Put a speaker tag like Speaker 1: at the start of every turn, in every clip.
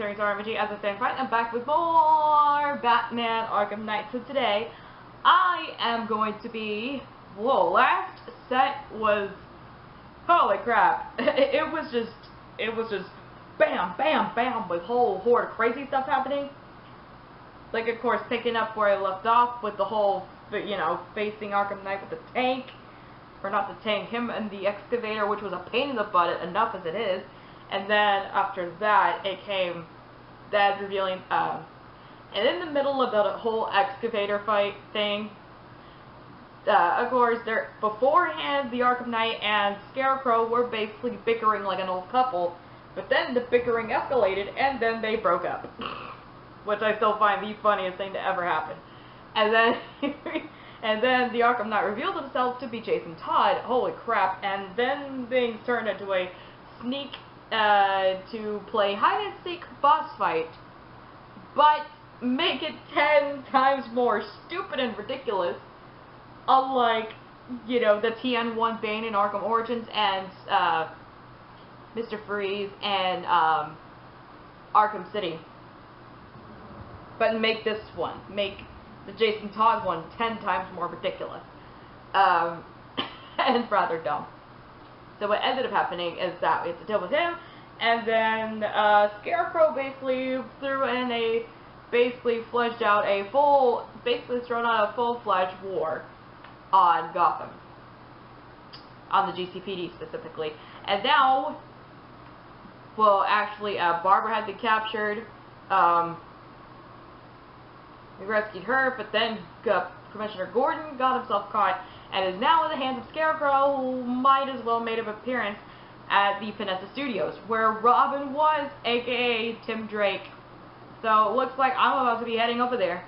Speaker 1: Legendary RMG as a fan fight. I'm back with more Batman Arkham Knight. So today, I am going to be, whoa, last set was, holy crap, it was just bam, bam, bam, with whole horde of crazy stuff happening. Like, of course, picking up where I left off with the whole, you know, facing Arkham Knight with the tank, or not the tank, him and the excavator, which was a pain in the butt enough as it is. And then after that, it came that revealing, and in the middle of the whole excavator fight thing, of course, beforehand, the Arkham Knight and Scarecrow were basically bickering like an old couple, but then the bickering escalated, and then they broke up, which I still find the funniest thing to ever happen. And then, and then the Arkham Knight revealed himself to be Jason Todd. Holy crap! And then things turned into a sneak to play hide-and-seek boss fight, but make it 10 times more stupid and ridiculous, unlike, you know, the TN1 Bane in Arkham Origins and Mr. Freeze and Arkham City. But make this one, make the Jason Todd one 10 times more ridiculous, and rather dumb. So what ended up happening is that we had to deal with him, and then Scarecrow basically threw in basically thrown out a full-fledged war on Gotham, on the GCPD specifically. And now, well, actually, Barbara had been captured. We rescued her, but then Commissioner Gordon got himself caught and is now in the hands of Scarecrow, who might as well made an appearance at the Panessa Studios, where Robin was, aka Tim Drake. So it looks like I'm about to be heading over there.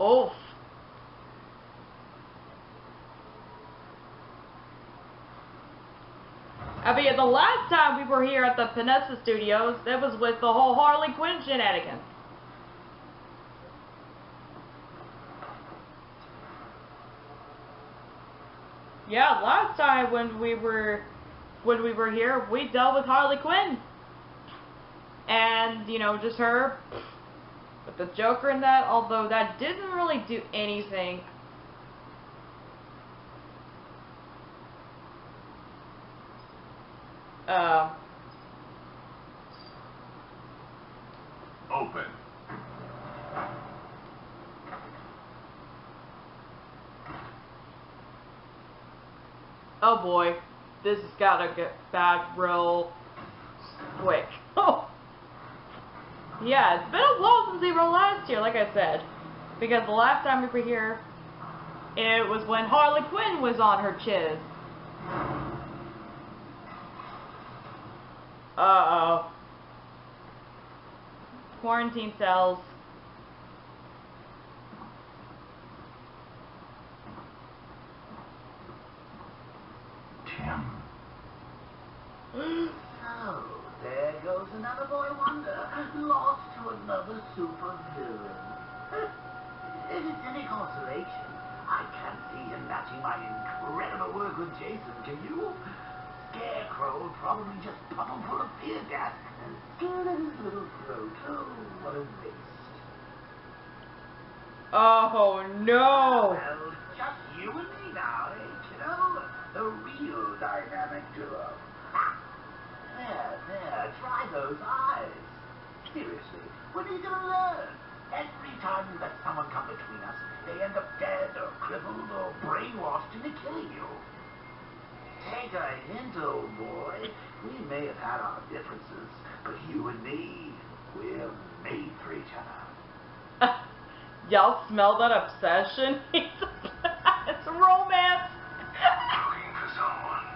Speaker 1: Oh. I mean, the last time we were here at the Panessa Studios, that was with the whole Harley Quinn shenanigans. Yeah, last time when we were here, we dealt with Harley Quinn. And, you know, just her with the Joker and that, although that didn't really do anything.
Speaker 2: Open.
Speaker 1: Oh boy, this has gotta get bad real quick. Oh. Yeah, it's been a while since we were last year, like I said. Because the last time we were here, it was when Harley Quinn was on her chiz. Uh-oh. Quarantine cells.
Speaker 2: Tim.
Speaker 3: Oh, there goes another boy wonder, lost to another supervillain. If it's any consolation, I can't see him matching my incredible work with Jason, can you? Scarecrow will probably just pop him full of tear gas and slit his little throat. Oh, what a waste.
Speaker 1: Oh, no!
Speaker 3: Well, just you and me now, eh, kiddo? The real dynamic duo. There, try those eyes. Seriously, when are you gonna learn? Every time you let someone come between us, they end up dead or crippled or brainwashed into killing you. Take take a hint, old boy. We may have had our differences, but you and me, we're made for each other.
Speaker 1: Y'all smell that obsession? It's romance.
Speaker 2: Looking for someone.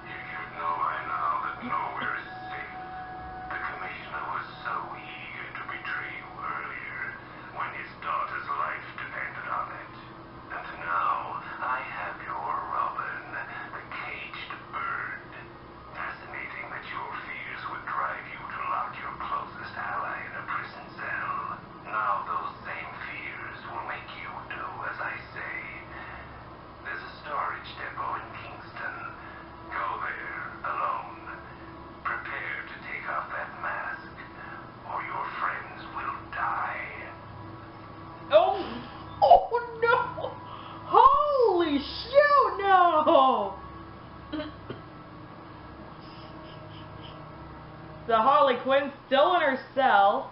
Speaker 2: You should know by now that nowhere is safe. The commissioner was so eager to betray you earlier, when his daughter's life depended on it. And now, I have your Robin, the caged bird. Fascinating that your fears would drive you to lock your closest ally in a prison cell. Now those same fears will make you do as I say. There's a storage depot in Kingston. Go there, alone. Prepare to take off that mask, or your friends will die.
Speaker 1: Oh! Oh no! Holy shoot, no! The Harley Quinn's still in her cell.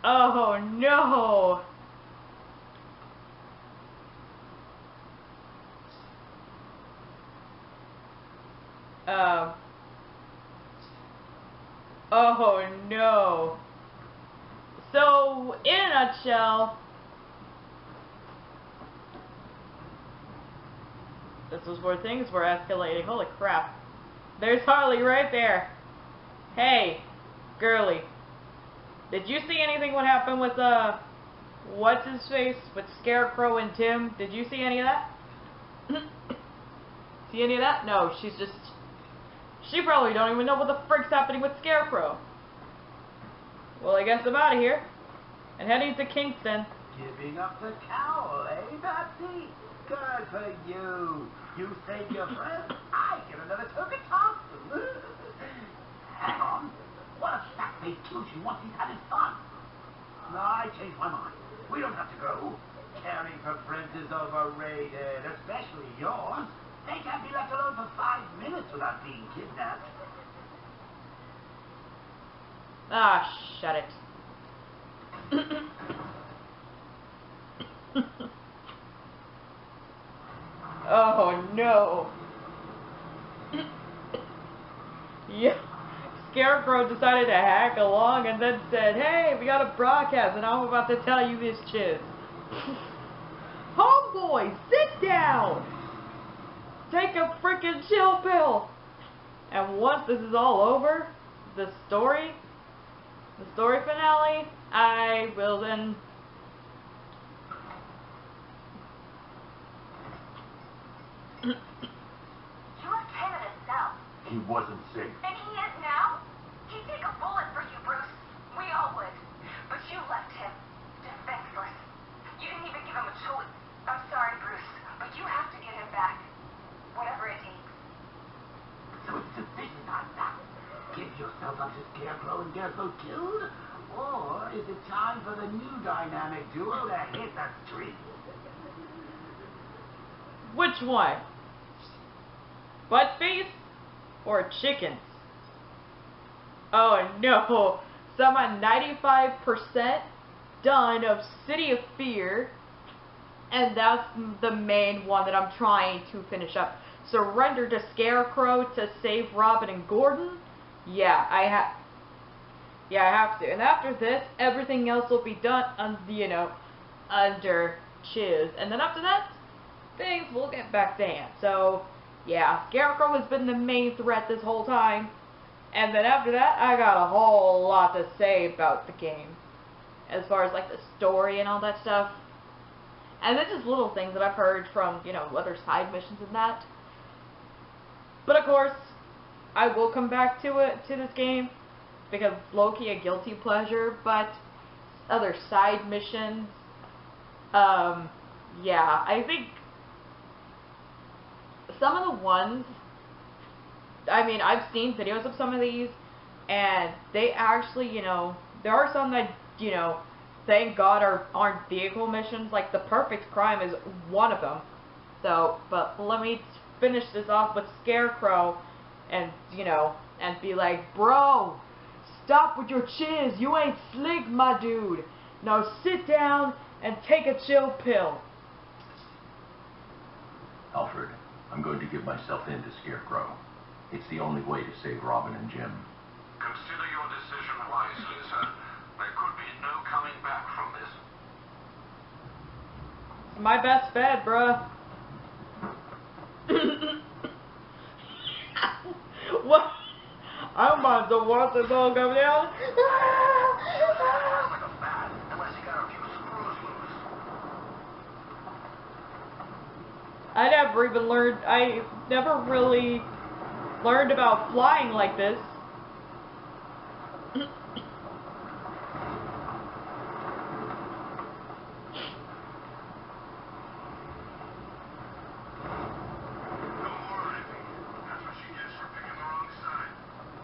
Speaker 1: Oh no! Oh no. So, in a nutshell, this was where things were escalating. Holy crap. There's Harley right there. Hey, girly. Did you see anything what happened with, what's his face? With Scarecrow and Tim? Did you see any of that? See any of that? No, she's just... She probably don't even know what the frick's happening with Scarecrow. Well, I guess I'm out of here. And heading to Kingston.
Speaker 3: Giving up the cowl, eh, Betsy? Good for you. You saved your friend. I get another token Thompson. Hang on. What a fat-faced douche once he's had his fun. No, I changed my mind. We don't have to go. Caring for friends is overrated, especially yours. They can't be left alone for 5 minutes without being kidnapped.
Speaker 1: Ah, shut it. Oh no. Yeah. Scarecrow decided to hack along and then said, hey, we got a broadcast and I'm about to tell you this chiz. Homeboy, sit down! Take a freaking chill pill! And once this is all over, the story finale, I will then...
Speaker 4: You left him in his cell.
Speaker 3: He wasn't safe.
Speaker 4: And he is now? He'd take a bullet for you, Bruce. We all would. But you left him defenseless. You didn't even give him a choice. I'm sorry, Bruce, but you have to get him back. Whatever it takes.
Speaker 3: So it's decision time now. Give yourself up to Scarecrow and get both killed? Or is it time for the new dynamic duo to hit the street?
Speaker 1: Which one? Buttface or chickens? Oh no. So I'm at 95% done of City of Fear. And that's the main one that I'm trying to finish up. Surrender to Scarecrow to save Robin and Gordon? Yeah, I have to. And after this, everything else will be done, under Chiz. And then after that, things will get back to hand. So, yeah, Scarecrow has been the main threat this whole time. And then after that, I got a whole lot to say about the game. As far as, like, the story and all that stuff. And this is little things that I've heard from, other side missions and that. But of course, I will come back to this game, because it's low-key a guilty pleasure, but other side missions, yeah, I think some of the ones, I've seen videos of some of these, and they actually, there are some that, thank God aren't vehicle missions. Like, the Perfect Crime is one of them. So, but let me finish this off with Scarecrow and, and be like, bro, stop with your chiz. You ain't slick, my dude. Now sit down and take a chill pill.
Speaker 3: Alfred,
Speaker 5: I'm going to give myself in to Scarecrow. It's the only way to save Robin and Jim.
Speaker 2: Consider your decision wisely, sir. There could be no coming back from this.
Speaker 1: It's my best bet, bruh. What? I'm about to watch this all go down. I never really learned about flying like this.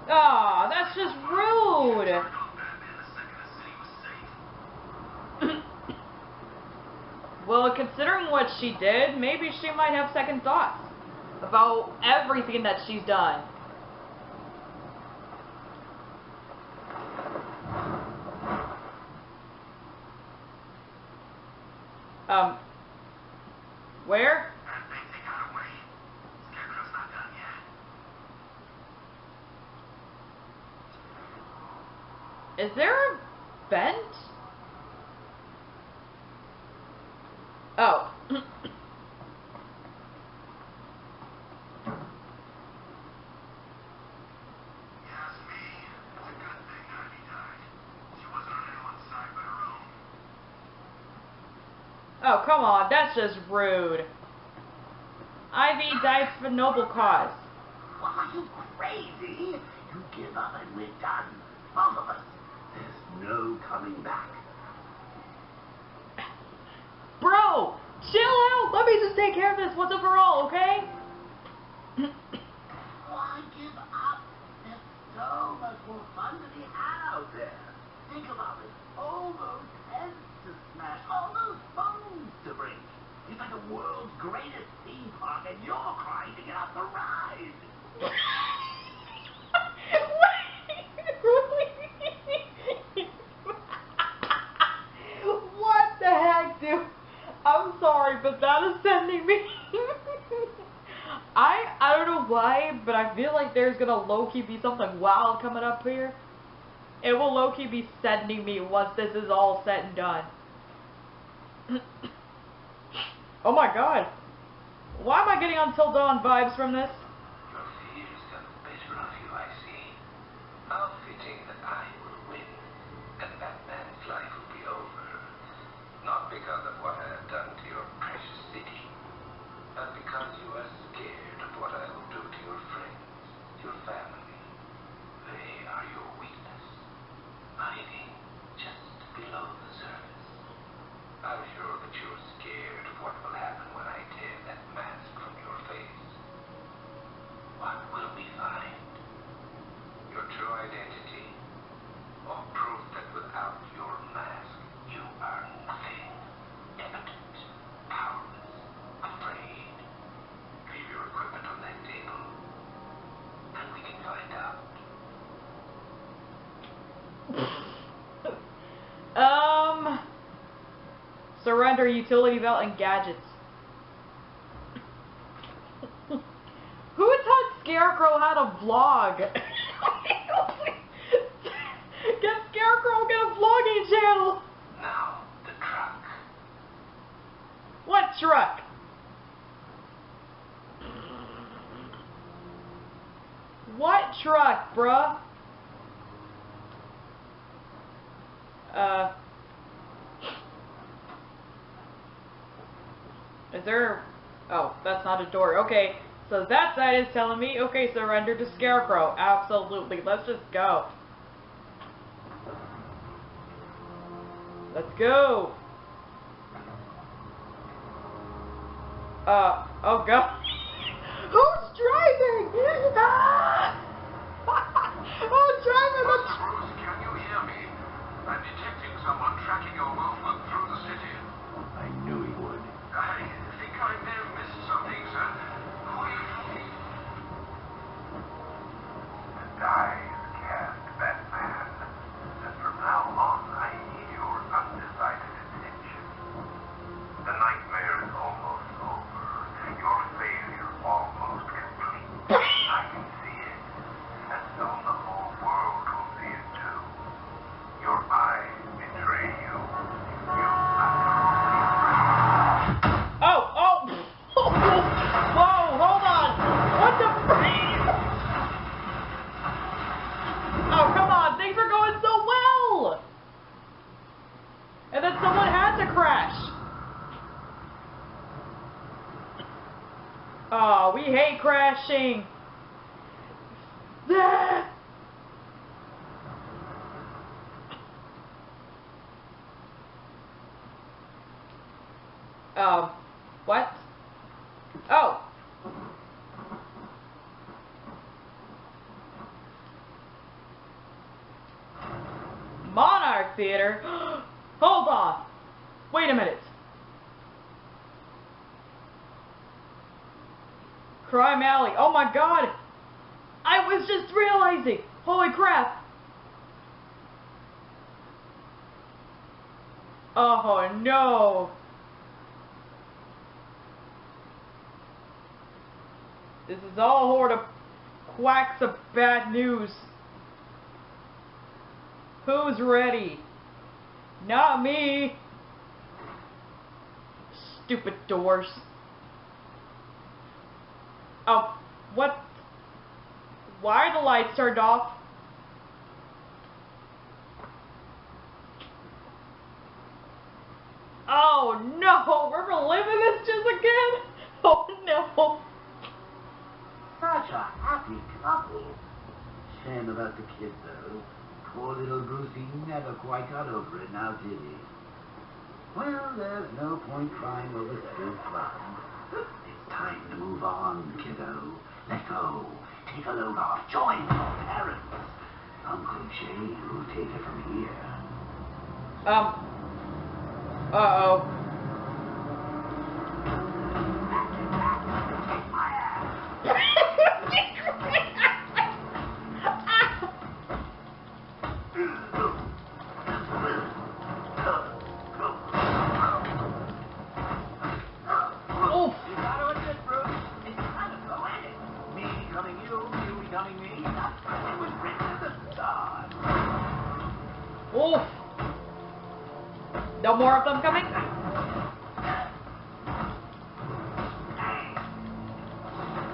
Speaker 1: Aw, that's just rude. Well, considering what she did, maybe she might have second thoughts about everything that she's done. Where? Is there a vent? Oh. Oh, come on, that's just rude. Ivy died for noble cause.
Speaker 3: Well, are you crazy? You give up and we're done. Both of us. There's no coming back.
Speaker 1: Bro, chill out. Let me just take care of this once and for all, okay?
Speaker 3: Why give up? There's so much more fun to be had out there. Think about it. All those heads to smash, all those bones to break. It's like the world's greatest theme park and you're crying to get off the ride.
Speaker 1: What the heck, dude? I'm sorry, but that is sending me. I don't know why, but I feel like there's gonna low-key be something wild coming up here. It will low-key be sending me once this is all said and done. Oh my god. Why am I getting Until Dawn vibes from this?
Speaker 2: Your fears got the better of you, I see. How fitting that I will win, and Batman's life will be over. Not because of what I have done to your precious city, but because you are scared of what I will do to your friends, your family. They are your weakness, hiding just below the surface. I'm sure that you're scared of what will happen when I tear that mask from your face. What will we find? Your true identity? Or proof that without your mask, you are nothing? Impotent, powerless, afraid. Leave your equipment on that table, and we can find out.
Speaker 1: Surrender utility belt and gadgets. Who taught Scarecrow how to vlog? Get Scarecrow, get a vlogging channel.
Speaker 2: Now, the truck.
Speaker 1: What truck? What truck, bruh? Is there... Oh, that's not a door. Okay, so that side is telling me, okay, surrender to Scarecrow. Absolutely. Let's just go. Let's go. Oh god. Who's driving? Ah! Who's driving?
Speaker 2: Bruce, can you hear me? I'm detecting someone tracking your movement through the city.
Speaker 5: I knew he would.
Speaker 2: I think I may have missed something, sir. Who are you talking?
Speaker 3: The die is cast, Batman. And from now on, I need your undivided attention. The nightmare is almost over. Your failure all
Speaker 1: Oh, we hate crashing. What? Oh. Monarch Theater? Hold on. Wait a minute. Crime Alley. Oh my god. I was just realizing. Holy crap. Oh no. This is all a horde of quacks of bad news. Who's ready? Not me. Stupid doors. Oh, what? Why are the lights turned off? Oh no, we're reliving this just again? Oh no.
Speaker 3: Such a happy couple. Shame about the kid, though. Poor little Brucey never quite got over it now, did he? Well, there's no point crying over spilled blood. It's time to move on, kiddo. Let go. Take a load off. Join your parents. Uncle Jay will take it from here.
Speaker 1: Uh-oh. Oof. No more of them coming?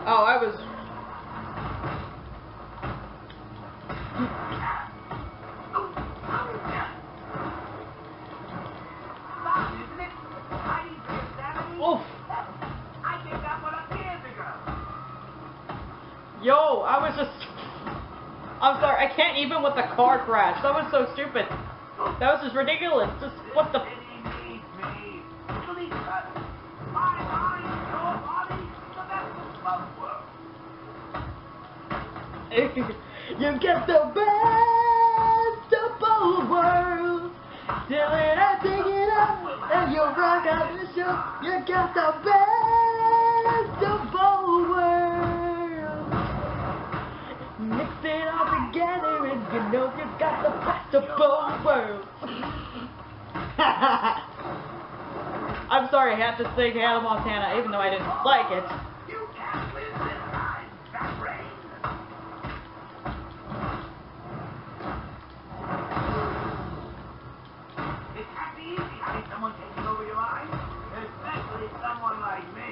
Speaker 1: Oh, I was... Oof. Yo, I was just... I'm sorry, I can't even with the car crash. That was so stupid. That was just ridiculous. Just, what the... You get the best of both worlds. Till it I take it up and you rock out the show. You got the best of both worlds. Mix it all together and you know you got the best of both worlds. I'm sorry, I had to sing Hannah Montana even though I didn't like it.
Speaker 3: You can't live this life, that rain. It can't be easy having someone taking over your mind, especially someone like me.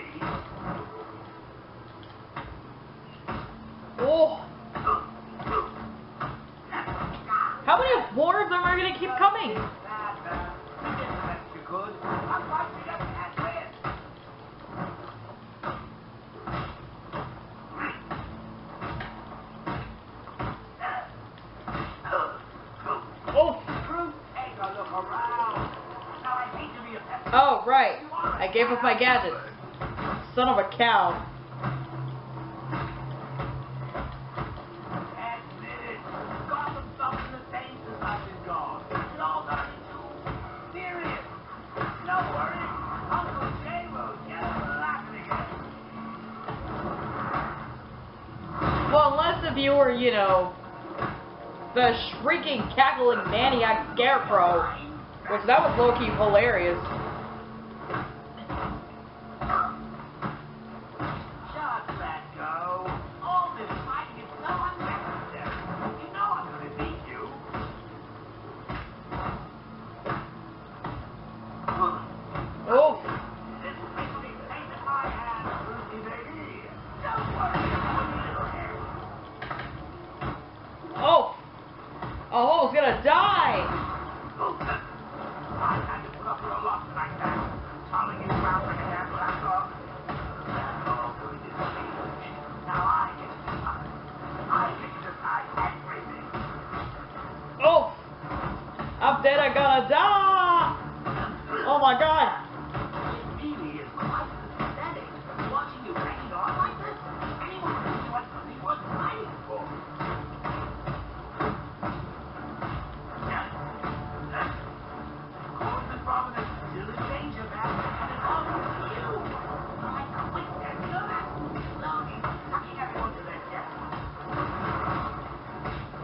Speaker 1: Oh. How many more of them are going to keep coming? Oh, right. I gave up my gadgets. Son of a cow. Well, unless if you were, you know, the shrieking, cackling maniac Scarecrow, which that was low-key hilarious.
Speaker 3: Just let go. All this fighting is so unnecessary. You know I'm going to beat you.
Speaker 1: Oh.
Speaker 3: This will be safe in my hands, Lucy, baby. Don't worry about your little head.
Speaker 1: Oh. Oh, I was gonna die.
Speaker 3: I had to suffer a lot.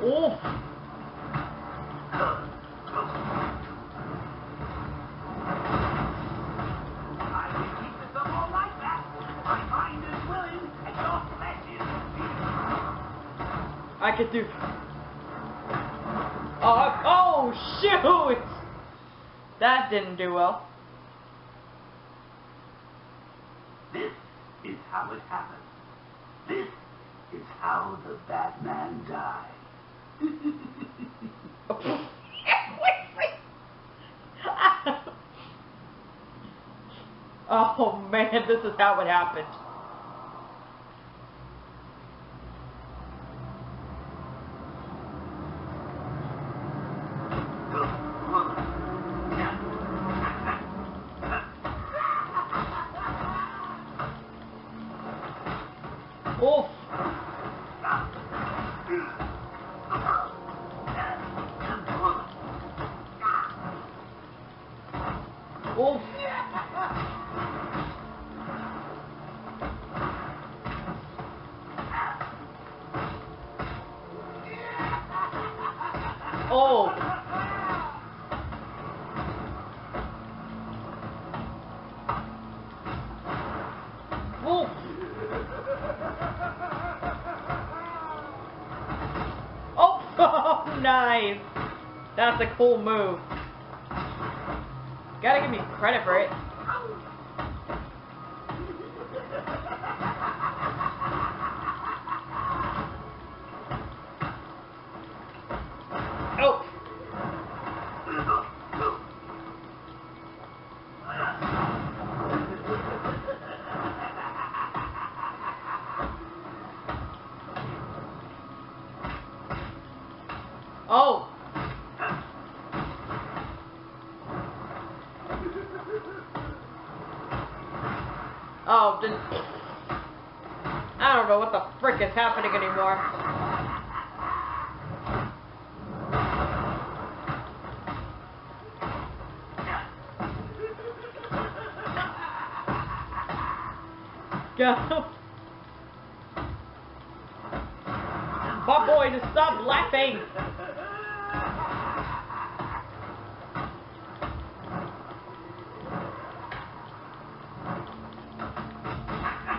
Speaker 1: Oof.
Speaker 3: I can keep this up all night, Bat. My mind is willing, and your flesh is weak.
Speaker 1: I could do. Oh, shoot! That didn't do well.
Speaker 3: This is how it happened. This is how the Batman died.
Speaker 1: Oh man, this is how it happened. Oof. Oof. Oh. Oof. Oh, nice. That's a cool move. Gotta give me credit for it. Oh. Oh. Oh, I don't know what the frick is happening anymore. Go. My boy, just stop laughing.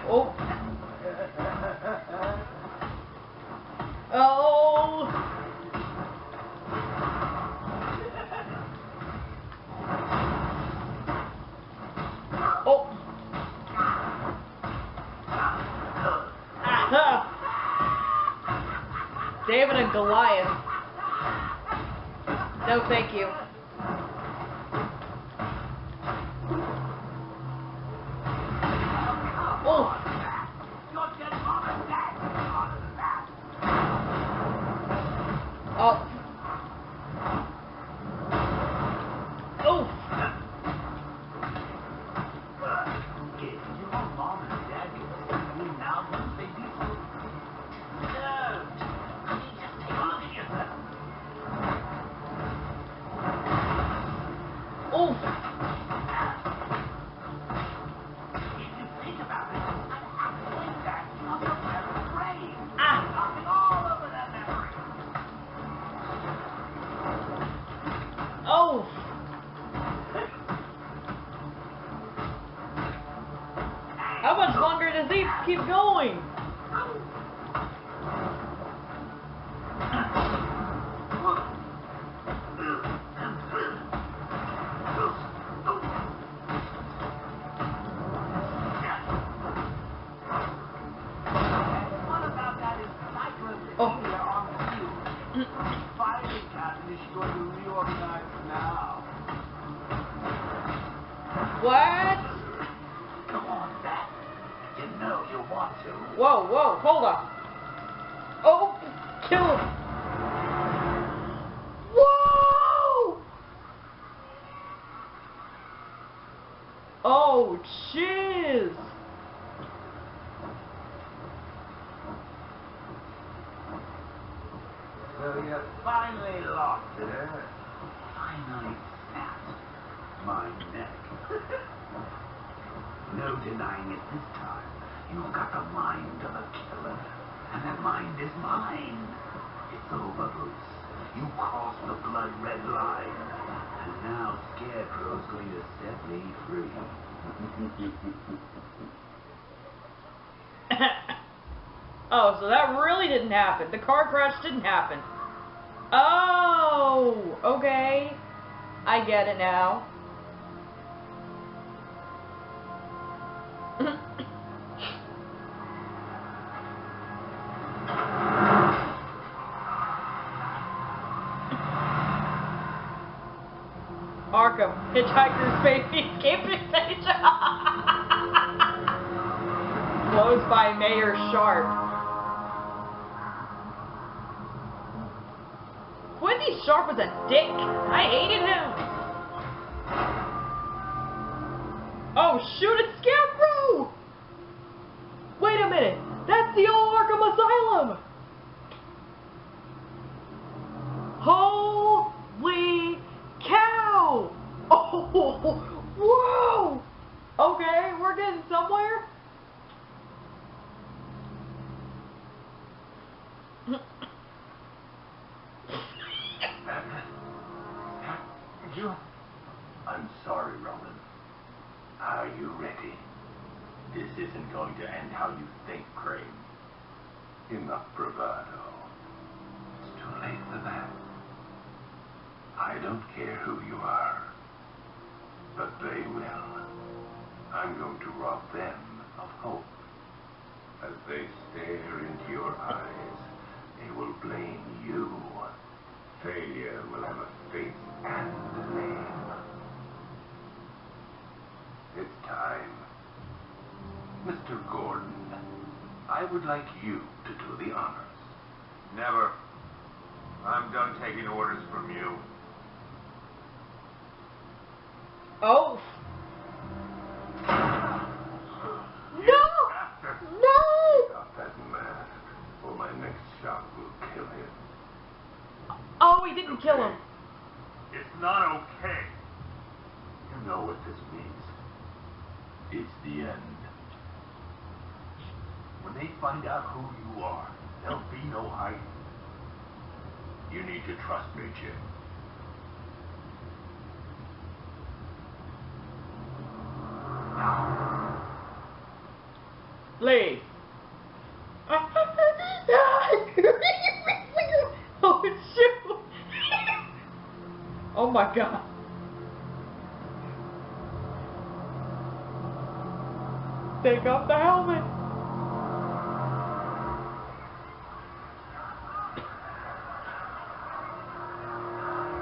Speaker 1: Oh. Oh. Oh. Ah. David and Goliath. No, thank you. Oh. Oh. Oh.
Speaker 3: If your mom and dad could see you now, wouldn't they be so disturbed? I mean, just take a look at yourself.
Speaker 1: Oh.
Speaker 3: If you think about it, an absolute back of your parents' grave.
Speaker 1: Ah.
Speaker 3: Knocking all over their memory.
Speaker 1: Oh. How much longer does he keep going?
Speaker 3: What about that encyclopedia on the field? Fighting captain is going to reorganize now.
Speaker 1: What?
Speaker 3: Come on, Bat. You know you want to.
Speaker 1: Whoa, whoa, hold on. Oh, kill him. Whoa! Oh, jeez.
Speaker 3: So you finally lost it, eh? Finally snapped my neck. No denying it this time. You've got the mind of a killer, and that mind is mine. It's over, Bruce. You crossed the blood-red line. And now Scarecrow's going to set me free.
Speaker 1: Oh, so that really didn't happen. The car crash didn't happen. Oh, okay. I get it now. Arkham, Hitchhiker's Baby Escaping Station. Closed by Mayor Sharp. Quincy Sharp was a dick. I hated him. Oh, shoot, it's Scarecrow! Wait a minute. That's the old Arkham Asylum. Holy cow! Oh, whoa! Okay, we're getting somewhere.
Speaker 3: I'm sorry, Roman. Are you ready? This isn't going to end how you think, Crane. Enough bravado. It's too late for that. I don't care who you are, but they will. I'm going to rob them of hope. As they stare into your eyes, they will blame you. Failure will have a face and a name. It's time. Mr. Gordon, I would like you to do the honors.
Speaker 2: Never. I'm done taking orders from you.
Speaker 1: Oh. No! No!
Speaker 3: Stop that mask, or my next shot will kill him.
Speaker 1: Oh, he didn't kill him.
Speaker 2: It's not okay.
Speaker 3: You know what this means. It's the end. When they find out who you are, there'll be no hiding. You need to trust me, Jim. Now.
Speaker 1: Leave. Oh, shoot. Oh my god. Take off the helmet.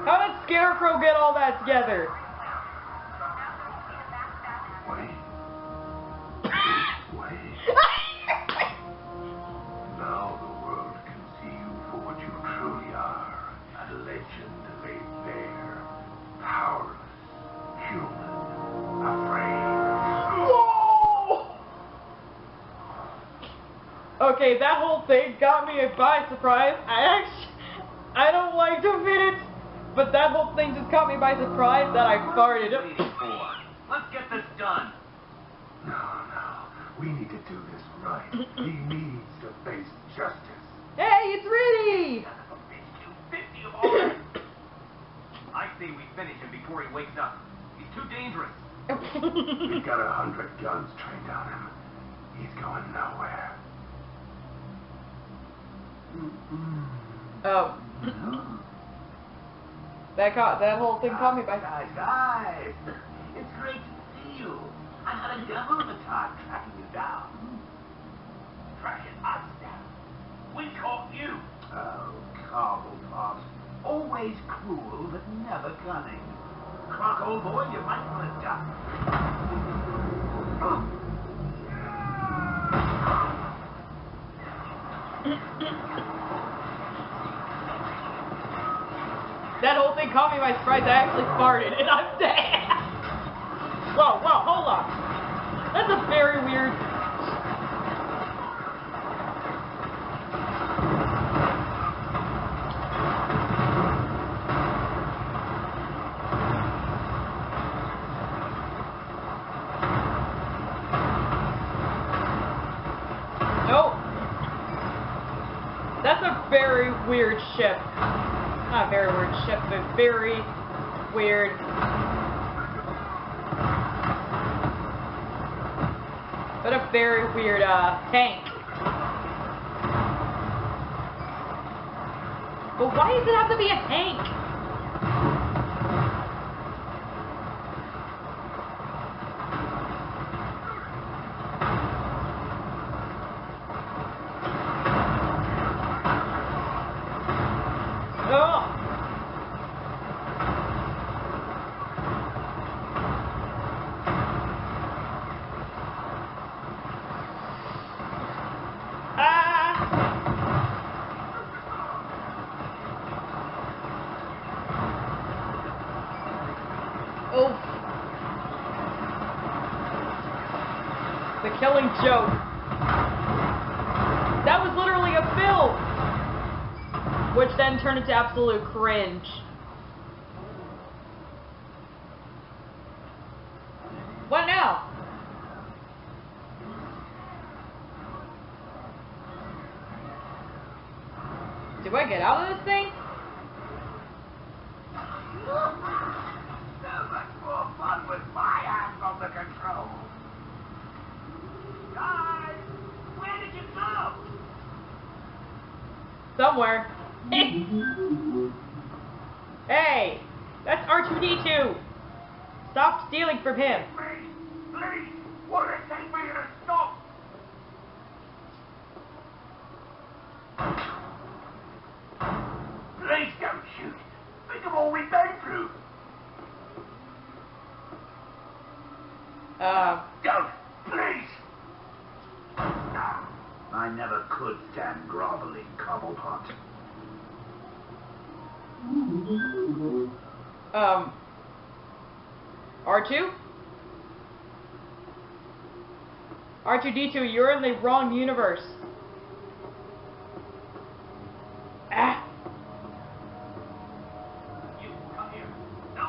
Speaker 1: How did Scarecrow get all that together?
Speaker 3: Wait. Wait. Now the world can see you for what you truly are. A legend laid bare. Powerless. Human. Afraid.
Speaker 1: Whoa! Okay, that whole thing got me by surprise. I don't like to admit it, but that whole thing just caught me by surprise that I farted.
Speaker 3: Let's get this done. No. We need to do this right. He needs to face justice.
Speaker 1: Hey, it's Riddy!
Speaker 6: I say we finish him before he wakes up. He's too dangerous.
Speaker 3: We've got 100 guns trained on him. He's going nowhere.
Speaker 1: Oh. That whole thing caught me by surprise.
Speaker 3: Guys, it's great to see you. I had a devil of a time tracking you down. Tracking us down. We caught you. Oh, Cobblepot. Always cruel, but never cunning. Croc, old boy, you might want to duck.
Speaker 1: That whole thing caught me by surprise. I actually farted, and I'm dead. Whoa, hold on. That's a very weird... Nope. That's a very weird ship. Not a very weird ship, but very weird. But a very weird tank. But why does it have to be a tank? The Killing Joke. That was literally a film, which then turned into absolute cringe. What now? Do I get out of this thing?
Speaker 3: So much more fun with my hands on the controls. Guys, where did you go?
Speaker 1: Somewhere. Hey, that's R2-D2. Stop stealing from him.
Speaker 3: Please, will it take me to stop? Please don't shoot. Think of all we've been through. Don't, please. I never could stand groveling, Cobblepot.
Speaker 1: R2? R2-D2, you're in the wrong universe. Ah!
Speaker 6: You, come here. No.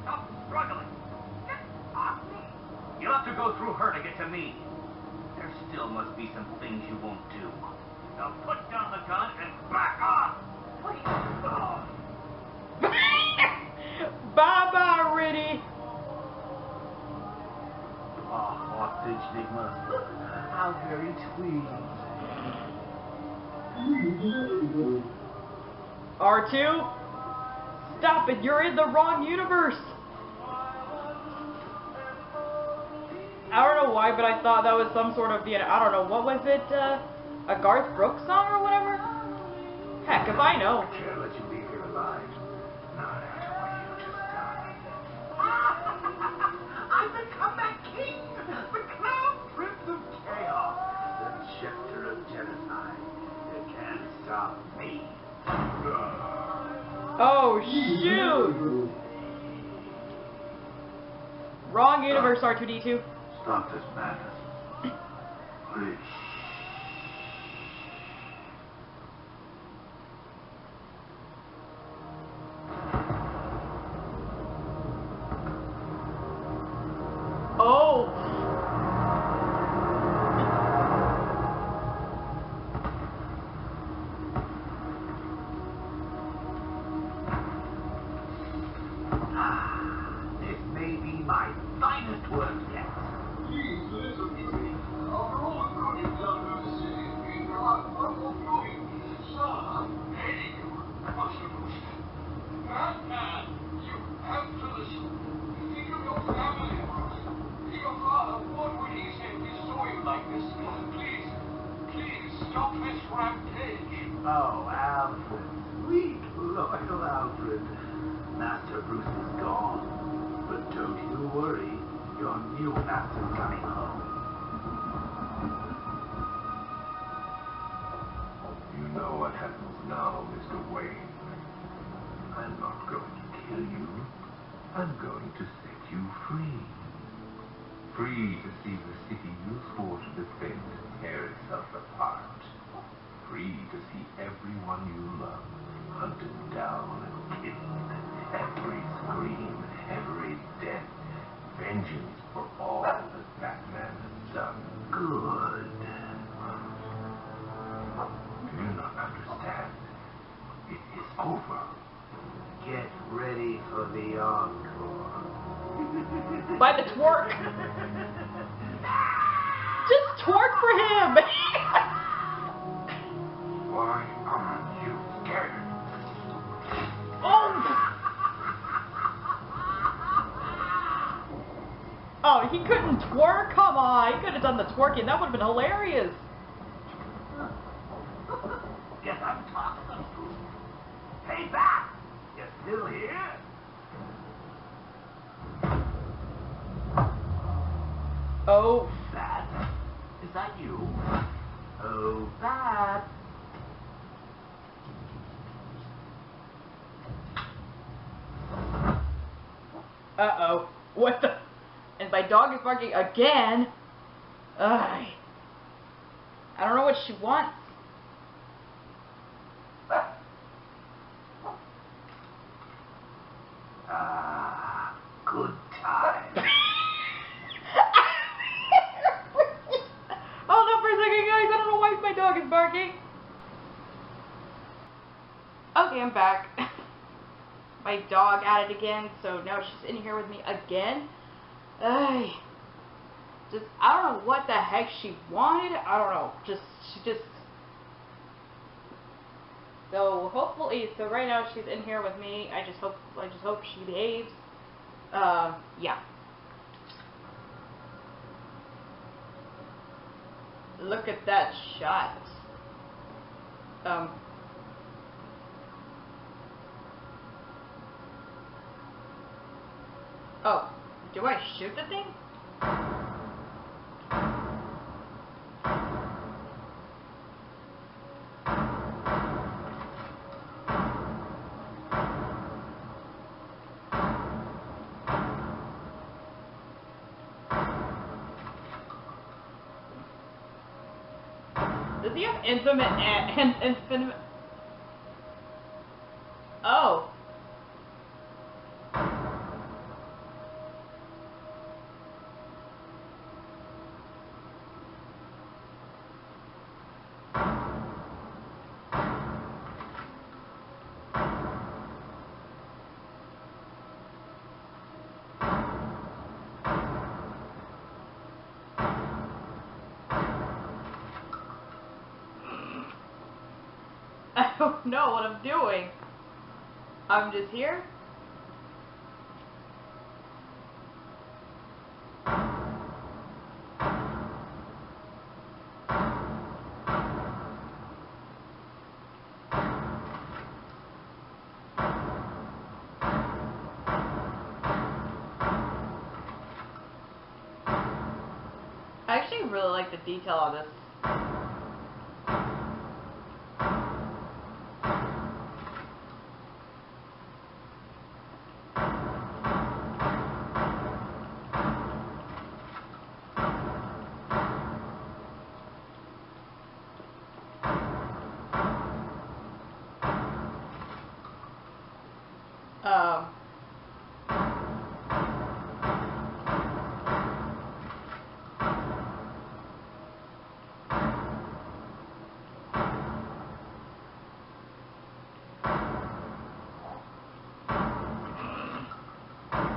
Speaker 6: Stop struggling. Get off me. You'll have to go through her to get to me. There still must be some things you won't do. Now put down the gun and back off. Please. Oh.
Speaker 1: Bye-bye, Riddy.
Speaker 3: Oh, what Enigma. How very sweet.
Speaker 1: R2? Stop it, you're in the wrong universe. I don't know why, but I thought that was some sort of, I don't know, what was it? A Garth Brooks song or whatever? Heck, if I know.
Speaker 3: I can't let you leave here alive. Not after what you just done. I'm the comeback king! The clown prince of chaos! The shifter of genocide. You can't stop me.
Speaker 1: Oh, shoot! Wrong universe, R2-D2.
Speaker 3: Stop this madness. Please.
Speaker 1: Oh!
Speaker 3: This may be my finest work yet.
Speaker 2: Please listen to me. After all the good you've done for the city, we are overflowing. Sir, hey, you unintentionally. Batman, you have to listen. Think of your family, Bruce. Your father, what would he say if he saw you like this? Please, stop this rampage.
Speaker 3: Oh, Alfred. Sweet, loyal Alfred. Master Bruce is gone. But don't you worry. Your new master's coming home.
Speaker 2: You know what happens now, Mr. Wayne. I'm not going to kill you. I'm going to set you free. Free to see the city you swore to defend tear itself apart. Free to see everyone you love hunted down and killed. Every scream, every death. Vengeance for all that Batman has done.
Speaker 3: Good.
Speaker 2: Do you not understand?
Speaker 1: by the twerk. Just twerk for him.
Speaker 2: Why aren't you scared?
Speaker 1: Oh, he couldn't twerk? Come on, he could have done the twerking. That would have been hilarious.
Speaker 3: Guess I'm talking to you. Hey, Bat! You still here?
Speaker 1: Oh.
Speaker 3: Bat? Is that you? Oh, Bat.
Speaker 1: Uh-oh. What the? And my dog is barking again. Ugh. I don't know what she wants.
Speaker 3: Ah, good time.
Speaker 1: Hold on for a second, guys. I don't know why my dog is barking. Okay, I'm back. My dog at it again, so now she's in here with me again. Ugh. Just, I don't know what the heck she wanted. I don't know. She just. So hopefully, so right now she's in here with me. I just hope she behaves. Yeah. Look at that shot. Oh, do I shoot the thing? Does he have infinite? Oh. I don't know what I'm doing. I'm just here. I actually really like the detail on this.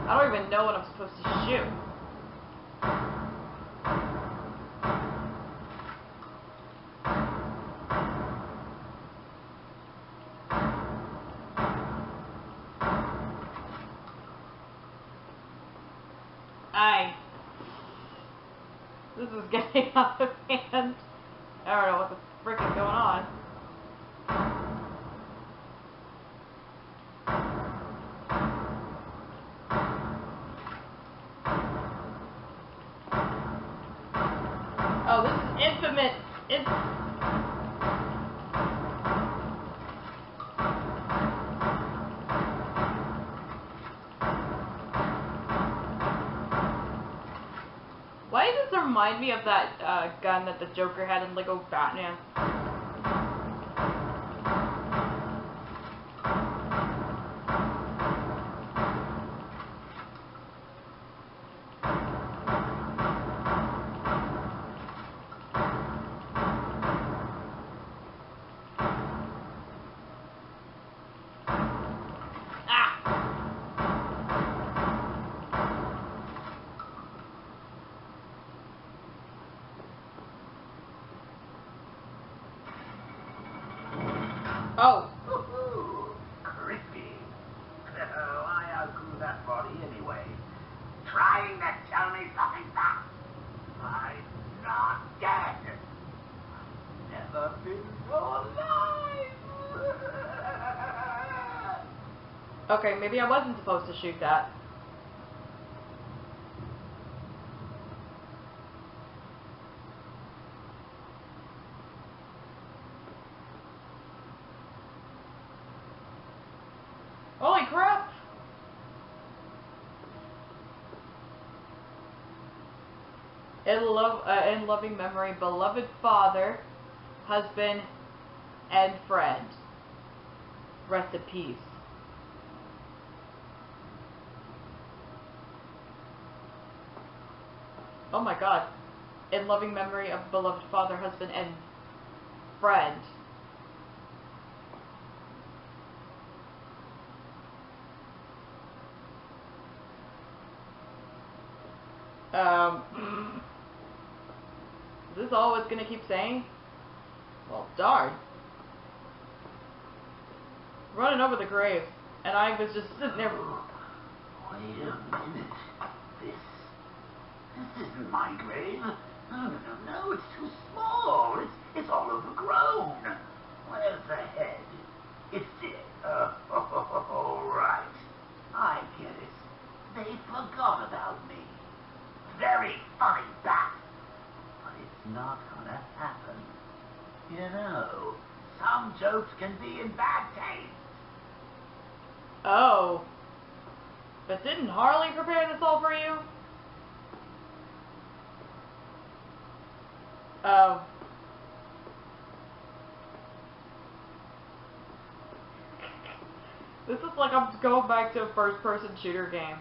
Speaker 1: I don't even know what I'm supposed to shoot. This is getting out of hand. I don't know what the frick is going on. Oh, this is infamous. Why does this remind me of that gun that the Joker had in Lego Batman? Oh.
Speaker 3: Ooh, crispy. Oh, I outgrew that body anyway. Trying to tell me something back. I'm not dead. I've never been so alive.
Speaker 1: Okay, maybe I wasn't supposed to shoot that. Holy crap! In loving memory, beloved father, husband, and friend. Rest in peace. Oh my god. In loving memory of beloved father, husband, and friend. Is this all it's gonna keep saying? Well, darn. Running over the grave, and I was just sitting there.
Speaker 3: Wait a minute. This isn't my grave. No, it's too small. It's all overgrown. Where's the head? It's dead. Oh, right. I get it. They forgot about me. Very funny, Bat. But it's not gonna happen. You know, some jokes can be in bad taste.
Speaker 1: Oh. But didn't Harley prepare this all for you? Oh. This is like I'm just going back to a first-person shooter game.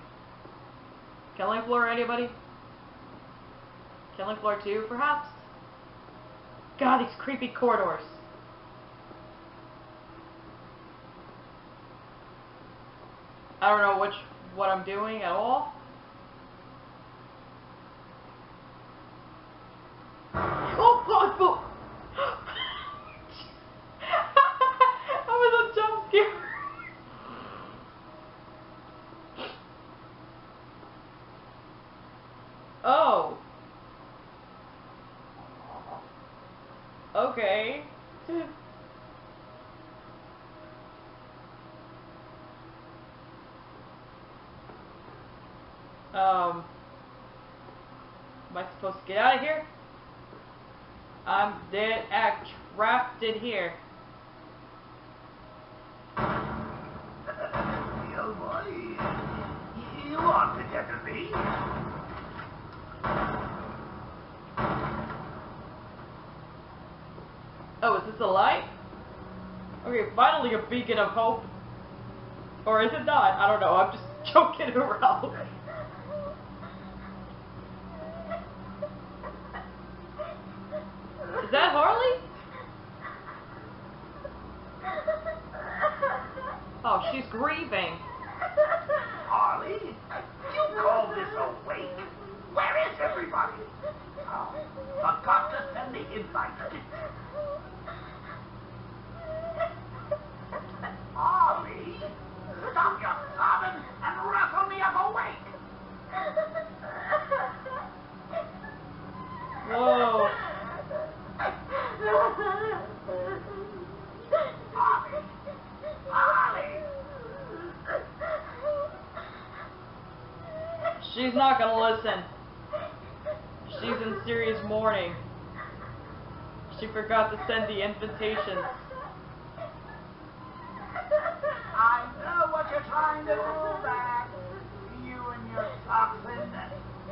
Speaker 1: Killing Floor, anybody? Killing Floor 2, perhaps? God, these creepy corridors. I don't know what I'm doing at all. Oh! That was a jump scare. Oh. Okay. Am I supposed to get out of here? I'm dead, trapped in here.
Speaker 3: Oh boy. You want the death of me?
Speaker 1: Oh, is this a light? Okay, finally a beacon of hope. Or is it not? I don't know, I'm just joking around. Is that Harley? Oh, she's grieving.
Speaker 3: Harley? You call this awake? Where is everybody? Oh, forgot to send the invite. Harley, stop your sobbing and wrestle me up awake.
Speaker 1: Whoa.
Speaker 3: Harley.
Speaker 1: She's not gonna listen. She's in serious mourning. She forgot to send the invitations.
Speaker 3: I know what you're trying to do, Matt. You and your toxin.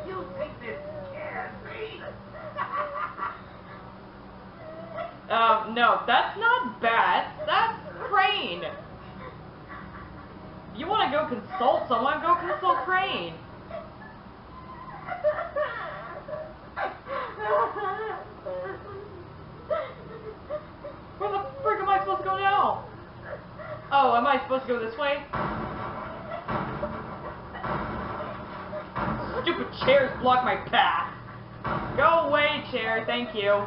Speaker 3: You think this scares me?
Speaker 1: No, that's not bad. That's Crane. You want to go consult someone, go consult Crane. Where the frick am I supposed to go now? Oh, am I supposed to go this way? Stupid chairs block my path. Go away, chair, thank you.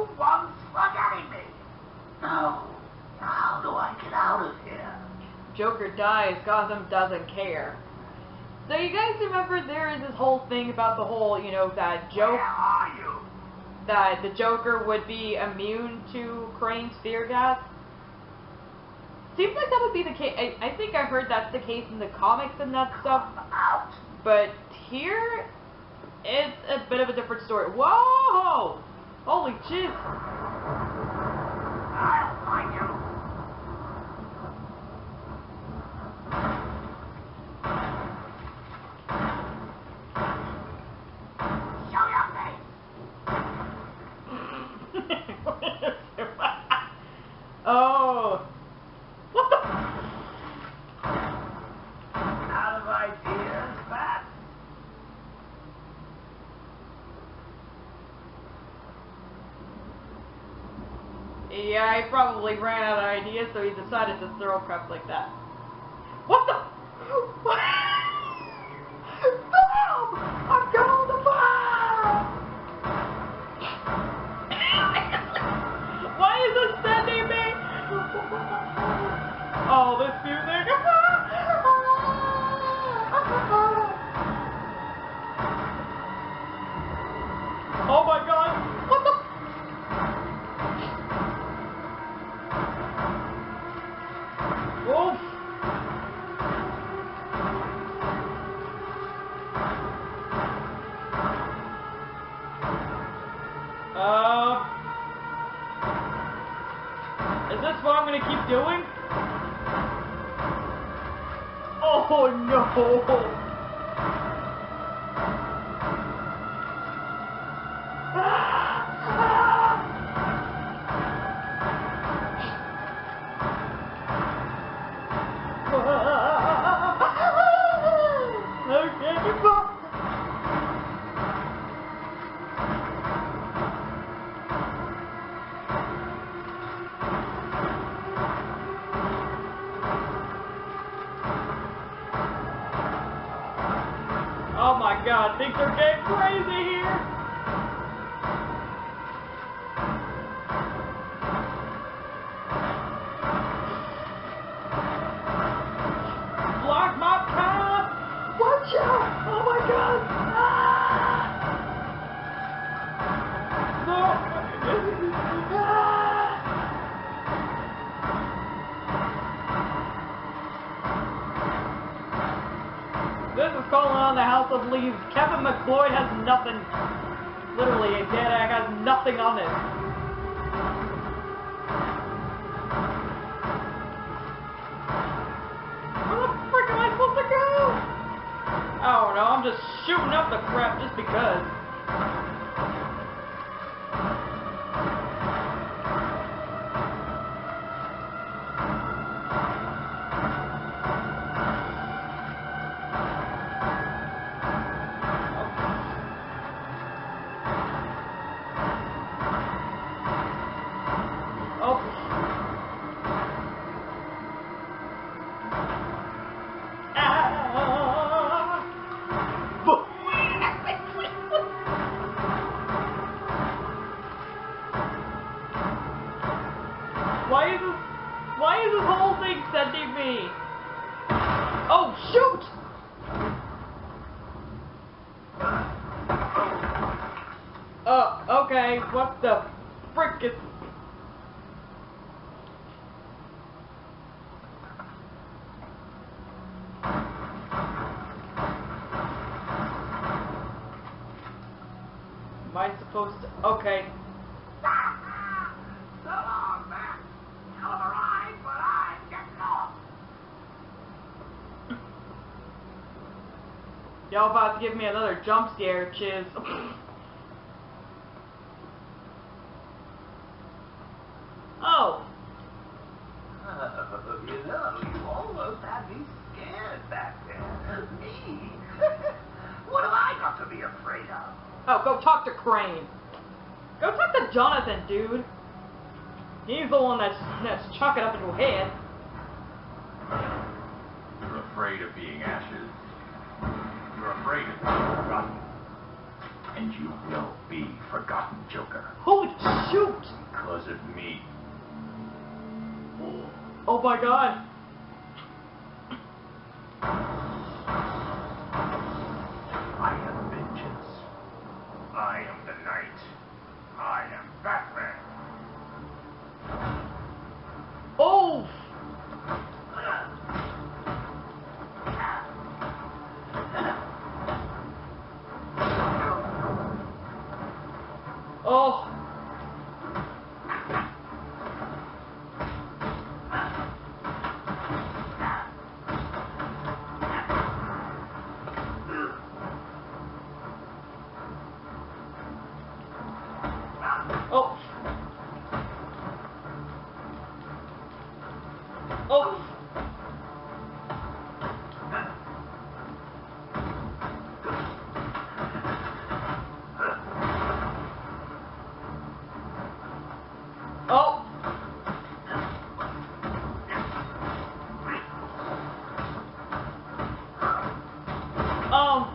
Speaker 3: you once forgetting me. Now, how do I get out of here?
Speaker 1: Joker dies, Gotham doesn't care. So you guys remember there is this whole thing about the whole, you know, that joke
Speaker 3: Where are you?
Speaker 1: that the Joker would be immune to Crane's fear gas? Seems like that would be the case. I think I heard that's the case in the comics and that stuff.
Speaker 3: Out.
Speaker 1: But here, it's a bit of a different story. Whoa! Holy jeez.
Speaker 3: I'll find you. Show your face.
Speaker 1: Oh. What the?
Speaker 3: Out of ideas, Bat?
Speaker 1: Yeah, he probably ran out of ideas, so he decided to throw crap like that. What the? No! I'm going to fire! Why is it sending me? Oh, this music. Oh my god. What the? Oof. Is this what I'm gonna keep doing? Oh no! Oh my god, things are getting crazy here! Block my path! Watch out! Oh my god! Ah! No! Ah! This is calling on the House of Leaves. Kevin McLeod has nothing. Literally, a dead egg has nothing on it. Where the frick am I supposed to go? Oh no, I'm just shooting up the crap just because. Why is this whole thing sending me? Oh, shoot! Okay, what the frick is... Am I supposed to... Okay.
Speaker 3: So long, Bat. Hell of a ride, but I'm getting off.
Speaker 1: Y'all about to give me another jump scare, chiz. Oh.
Speaker 3: You know, you almost had me scared back there. Me? What have I got to be afraid of?
Speaker 1: Oh, go talk to Crane. Go talk to Jonathan, dude. He's the one that's chucking up into your head.
Speaker 5: You're afraid of being ashes. You're afraid of being forgotten. And And you will be forgotten, Joker.
Speaker 1: Holy shoot!
Speaker 5: Because of me.
Speaker 1: Oh my god.
Speaker 5: I am vengeance.
Speaker 2: I am the Knight. I am Batman.
Speaker 1: Oh! Oh! Oh! Oh! Oh!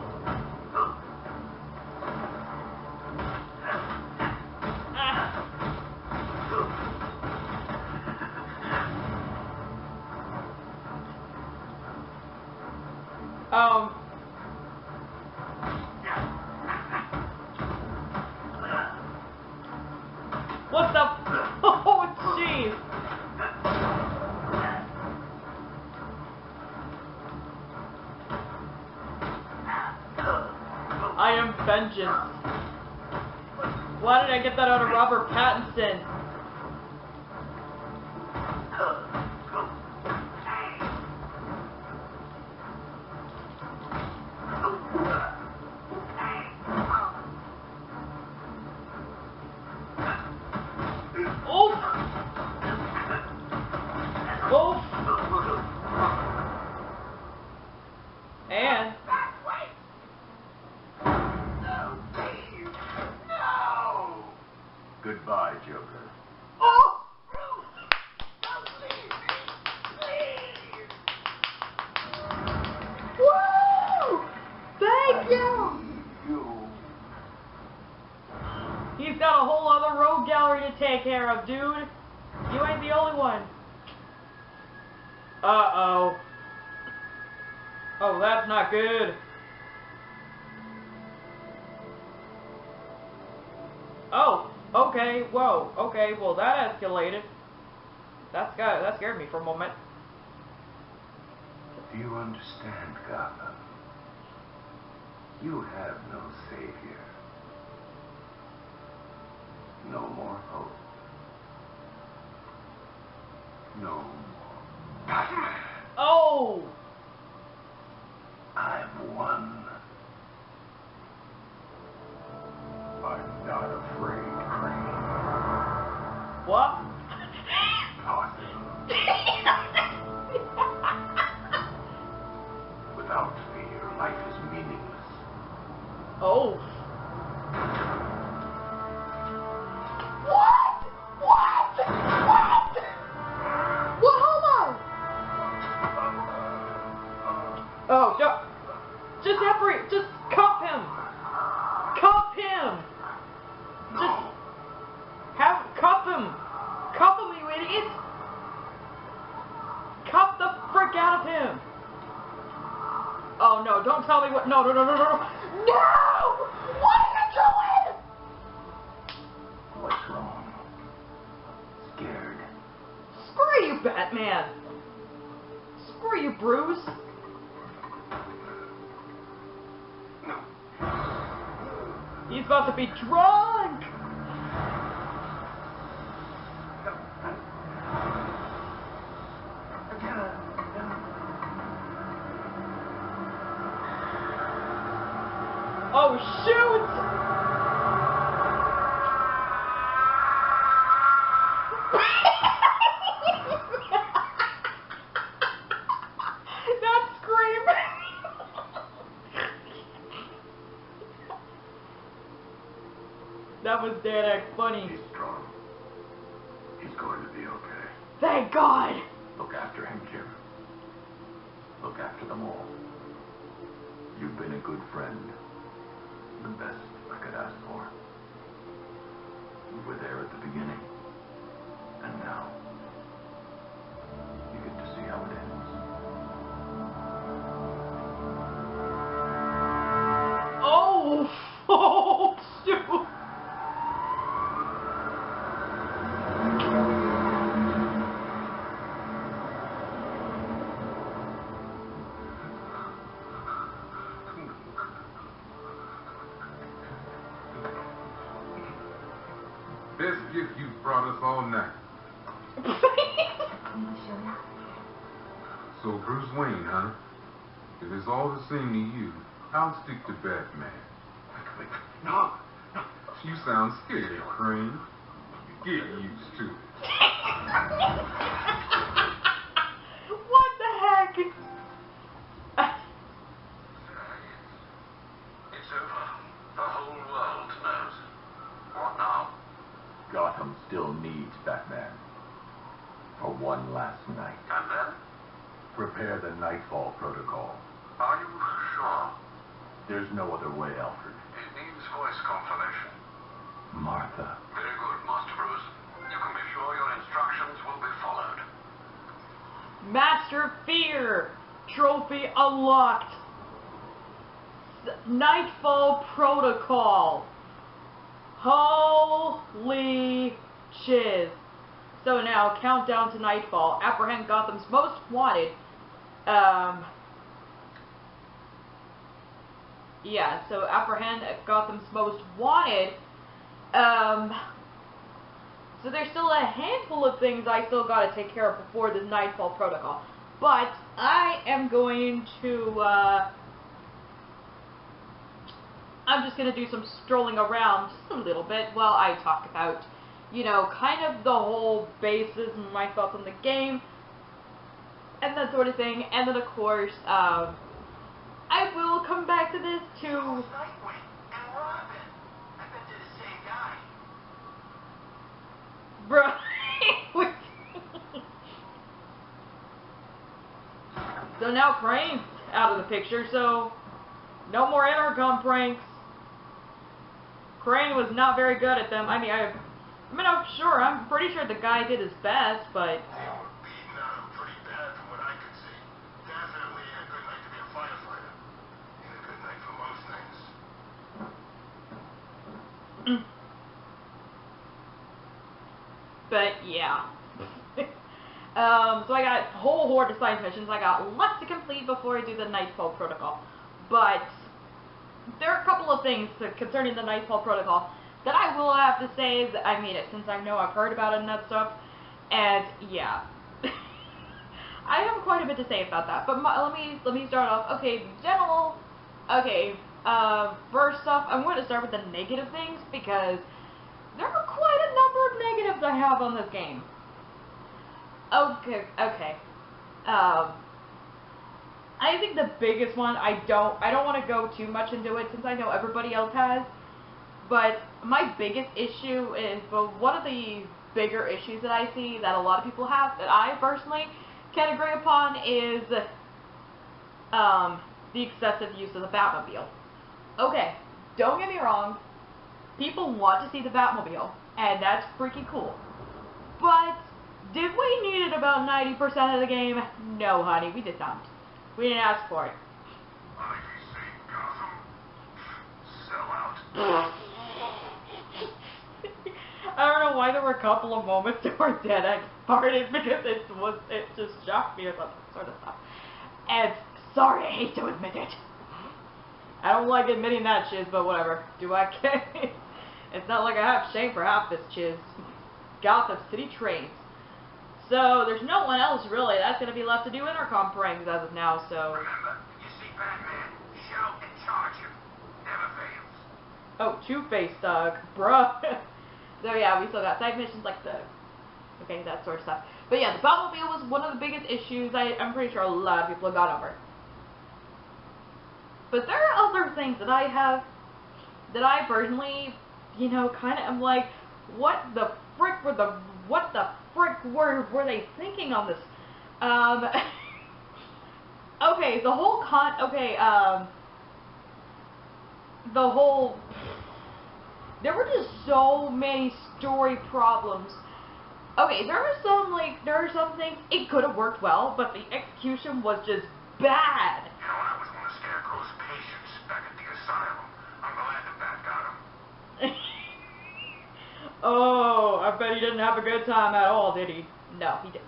Speaker 1: Ah. What the? Oh, jeez. I am vengeance. Why did I get that out of Robert Pattinson? Oof! Oof! And
Speaker 5: Goodbye, Joker.
Speaker 1: oh! Woo! Thank you! He's got a whole other rogue gallery to take care of, dude. You ain't the only one. Uh-oh. Oh, that's not good. Oh, okay, whoa, okay, well that escalated. That scared me for a moment.
Speaker 2: Do you understand, Gotham? You have no savior. No more hope. No more Batman.
Speaker 1: Oh!
Speaker 2: I've won. I'm not afraid, Crane.
Speaker 1: What?
Speaker 2: Without fear, life is meaningless.
Speaker 1: Oh. What? What? What? What? Hold on. Oh, just cuff him. Cuff him.
Speaker 2: No.
Speaker 1: Cuff him. Cuff him, you idiot. Cuff the frick out of him. Oh no, don't tell me what. No. No! What are you doing?
Speaker 2: What's wrong? Scared?
Speaker 1: Screw you, Batman. Screw you, Bruce.
Speaker 2: No.
Speaker 1: He's about to be drunk. Oh, shoot! That scream! That was dead funny.
Speaker 2: He's strong. He's going to be okay.
Speaker 1: Thank God!
Speaker 5: Look after him, Jim. Look after them all. You've been a good friend. The best I could ask. beginning. And now, you get to see how it ends.
Speaker 1: Oh! Oh, shoot!
Speaker 7: Best gift you've brought us all night. So Bruce Wayne, huh? If it's all the same to you, I'll stick to Batman.
Speaker 6: No.
Speaker 7: You sound scared, Crane. Get used to it.
Speaker 1: What the heck?
Speaker 2: It's over. The whole world knows. What now?
Speaker 5: Gotham still needs Batman. For one last night.
Speaker 2: And then?
Speaker 5: Prepare the Nightfall Protocol.
Speaker 2: Are you sure?
Speaker 5: There's no other way, Alfred.
Speaker 2: It needs voice confirmation.
Speaker 5: Martha.
Speaker 2: Very good, Master Bruce. You can be sure your instructions will be followed.
Speaker 1: Master Fear! Trophy unlocked! Nightfall Protocol! Holy shiz. So now, countdown to Nightfall. Apprehend Gotham's most wanted. Yeah, so apprehend Gotham's most wanted. So there's still a handful of things I still gotta take care of before the Nightfall Protocol. But I am going to, I'm just gonna do some strolling around just a little bit while I talk about, you know, kind of the whole basis and my thoughts on the game, and that sort of thing. And then, of course, I will come back to this too.
Speaker 3: Nightwing and Robin. I bet they're the same guy.
Speaker 1: Bruh. So now Crane's out of the picture, so no more intercom pranks. Crane was not very good at them. I mean, I'm sure, I'm pretty sure the guy did his best, but...
Speaker 2: They were beating on him pretty bad from what I could see. Definitely ain't a good night to be a firefighter. Ain't a good night for most things.
Speaker 1: But, yeah. So I got a whole horde of side missions. I got lots to complete before I do the Nightfall Protocol. But there are a couple of things concerning the Nightfall Protocol that I will have to say that I made it, since I know I've heard about it and that stuff. And, yeah. I have quite a bit to say about that. But let me start off. Okay, general... Okay, first off, I'm going to start with the negative things, because there are quite a number of negatives I have on this game. Okay. I think the biggest one, I don't want to go too much into it since I know everybody else has, but my biggest issue is, one of the bigger issues that I see that a lot of people have, that I personally can agree upon, is the excessive use of the Batmobile. Okay, don't get me wrong, people want to see the Batmobile, and that's freaking cool, but did we need it about 90% of the game? No, honey, we did not. We didn't ask for it.
Speaker 2: I say Gotham. Sell out.
Speaker 1: I don't know why there were a couple of moments where Dead farted, because it just shocked me about that sort of stuff. And sorry, I hate to admit it. I don't like admitting that shiz, but whatever. Do I care? It's not like I have shame for half this shiz. Gotham City trains. So there's no one else really that's gonna be left to do intercom pranks as of now. So.
Speaker 2: Remember, you see Batman, shout and charge him. Never fails.
Speaker 1: Oh, Two-Face, bruh. So yeah, we still got side missions like that sort of stuff. But yeah, the Batmobile was one of the biggest issues I'm pretty sure a lot of people have got over. But there are other things that I have, that I personally, you know, kind of am like, what the frick were they thinking on this? Okay, the there were just so many story problems. Okay, there are some things it could have worked well, but the execution was just bad.
Speaker 2: You know, I was one of Scarecrow's patients back at the asylum. I'm glad that Bat got him.
Speaker 1: Oh, I bet he didn't have a good time at all, did he? No, he didn't.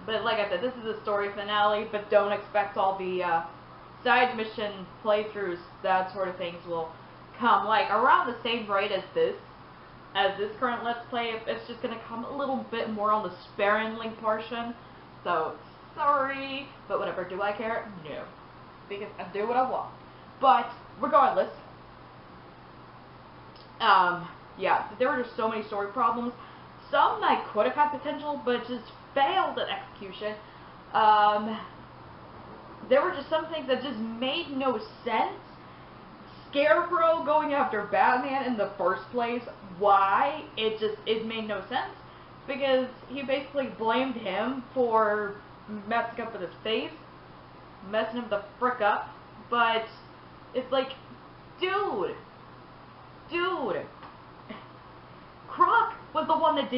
Speaker 1: But like I said, this is a story finale, but don't expect all the side mission playthroughs, that sort of things will come like around the same rate as this current Let's Play. It's just gonna come a little bit more on the sparingly portion. So sorry, but whatever. Do I care? No, because I do what I want. But regardless, yeah, there were just so many story problems. Some that could have had potential, but just failed at execution. There were just some things that just made no sense. Scarecrow going after Batman in the first place, why? It made no sense. Because he basically blamed him for messing up with his face. Messing him the frick up. But it's like, dude. Croc was the one that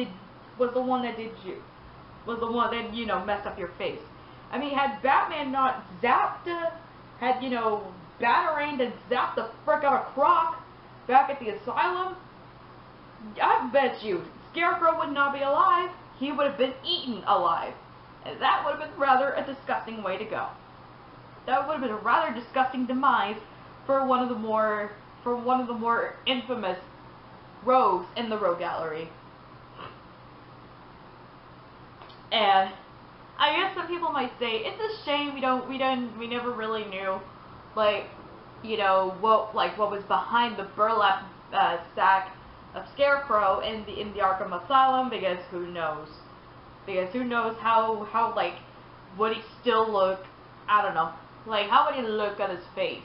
Speaker 1: you know, messed up your face. I mean, had Batman not zapped, had, you know, Batarang and zapped the frick out of Croc back at the asylum, I bet you Scarecrow would not be alive. He would have been eaten alive. And that would have been rather a disgusting way to go. That would have been a rather disgusting demise for one of the more infamous rogues in the Rogue Gallery. And I guess some people might say it's a shame we never really knew, like, you know, what was behind the burlap sack of Scarecrow in the Arkham Asylum, because who knows? Because who knows how like, would he still look? I don't know. Like, how would he look at his face?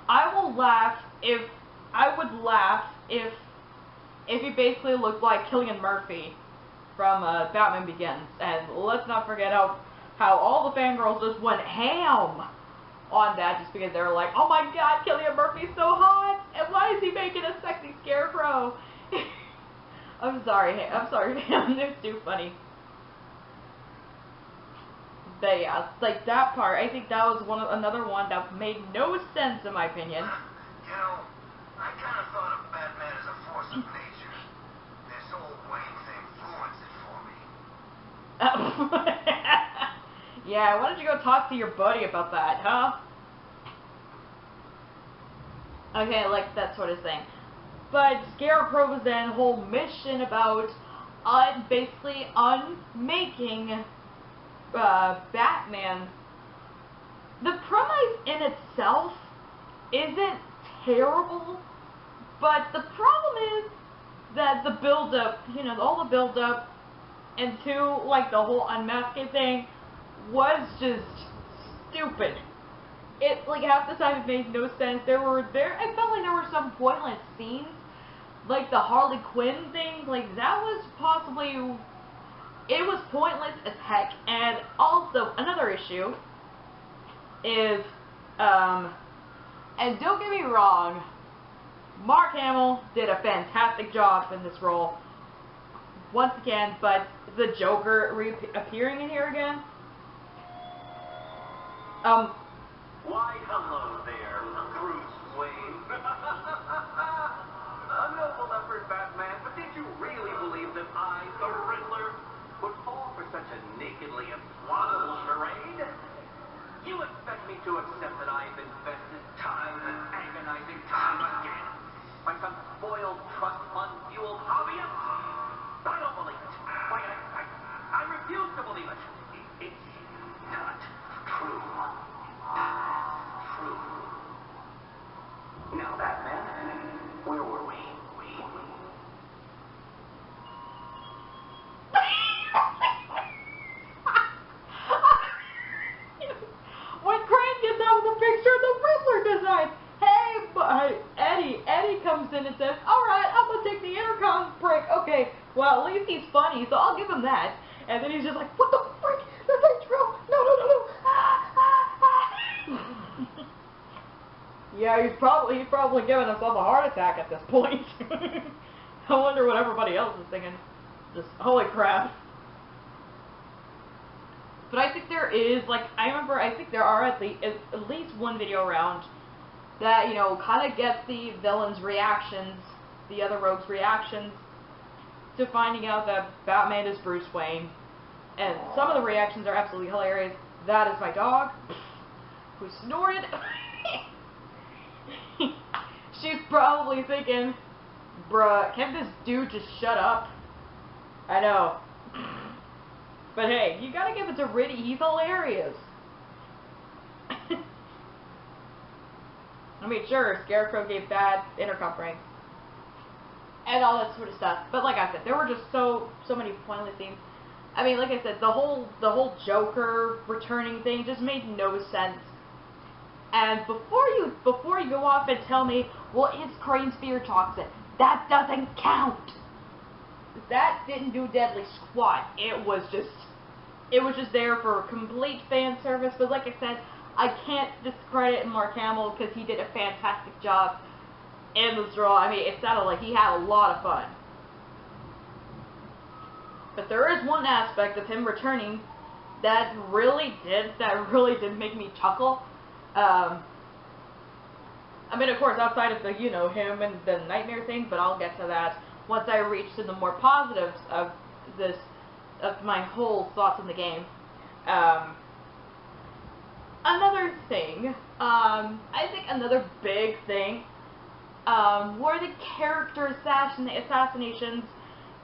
Speaker 1: I would laugh if he basically looked like Cillian Murphy from Batman Begins. And let's not forget how all the fangirls just went ham on that, just because they were like, oh my god, Cillian Murphy's so hot, and why is he making a sexy Scarecrow? I'm sorry, man, it's too funny. But yeah, like that part, I think that was another one that made no sense in my opinion.
Speaker 2: You know, I kind of thought of Batman as a force of nature. This old Wayne thing ruins it for me.
Speaker 1: Yeah, why don't you go talk to your buddy about that, huh? Okay, like that sort of thing. But Scarecrow's then whole mission about basically unmaking Batman. The premise in itself isn't terrible, but the problem is that the build-up, you know, all the build-up into like the whole unmasking thing was just stupid. It, like, half the time it made no sense. I felt like there were some pointless scenes, like the Harley Quinn thing, like that was possibly, it was pointless as heck. And also another issue is, and don't get me wrong, Mark Hamill did a fantastic job in this role once again, but the Joker appearing in here again,
Speaker 6: Why, hello there, Bruce Wayne. A noble effort, Batman, but did you really believe that I, the Riddler, would fall for such a nakedly implausible charade? You expect me to accept that I've invested time and agonizing time again by some spoiled trust fund-fueled hobbyist? I don't believe it. Why, I refuse to believe it. It's not true. Now, Batman, where were we?
Speaker 1: When Crane gets out of the picture, the Riddler decides, hey, Eddie comes in and says, alright, I'm gonna take the intercom break. Okay, well, at least he's funny, so I'll give him that. And then he's just like, what the frick? This ain't true. No. Yeah, he's probably giving himself a heart attack at this point. I wonder what everybody else is thinking. Just, holy crap. But I think there is, like, I think there are at least one video around that, you know, kind of gets the villain's reactions, the other rogues' reactions, to finding out that Batman is Bruce Wayne. And some of the reactions are absolutely hilarious. That is my dog, who snorted. She's probably thinking, bruh, can't this dude just shut up? I know. But hey, you gotta give it to Riddy, he's hilarious. I mean, sure, Scarecrow gave bad intercom pranks. And all that sort of stuff. But like I said, there were just so many pointless scenes. I mean, like I said, the whole Joker returning thing just made no sense. And before you go off and tell me, well, it's Crane Spear Toxin, that doesn't count. That didn't do deadly squat. It was just there for complete fan service. But like I said, I can't discredit Mark Hamill because he did a fantastic job in this role. I mean, it sounded like he had a lot of fun. But there is one aspect of him returning that really did make me chuckle. I mean, of course, outside of the, you know, him and the nightmare thing, but I'll get to that once I reach to the more positives of this, of my whole thoughts on the game. Another thing, I think another big thing, were the character assassinations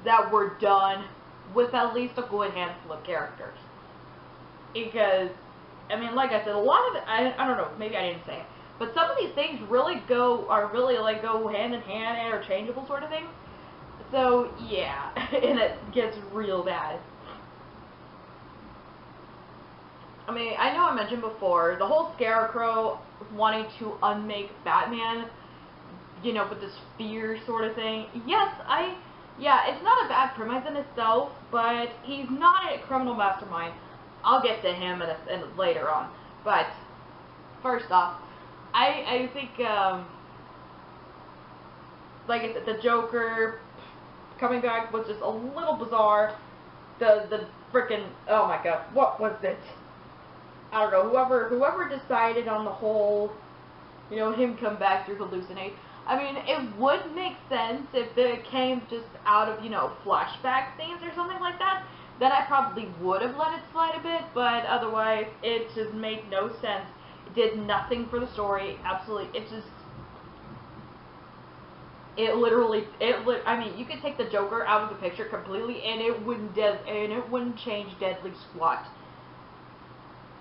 Speaker 1: that were done with at least a good handful of characters. Because, I mean, like I said, a lot of it, I don't know, maybe I didn't say it, but some of these things really go hand in hand, interchangeable sort of thing. So, yeah, and it gets real bad. I mean, I know I mentioned before, the whole Scarecrow wanting to unmake Batman, you know, with this fear sort of thing. Yes, yeah, it's not a bad premise in itself, but he's not a criminal mastermind. I'll get to him later on. But, first off, I think, like I said, the Joker coming back was just a little bizarre. The frickin', oh my god, what was it? I don't know, whoever decided on the whole, you know, him come back through hallucinate. I mean, it would make sense if it came just out of, you know, flashback scenes or something like that. Then I probably would have let it slide a bit, but otherwise, it just made no sense. It did nothing for the story, absolutely. I mean, you could take the Joker out of the picture completely, and it wouldn't change deadly squat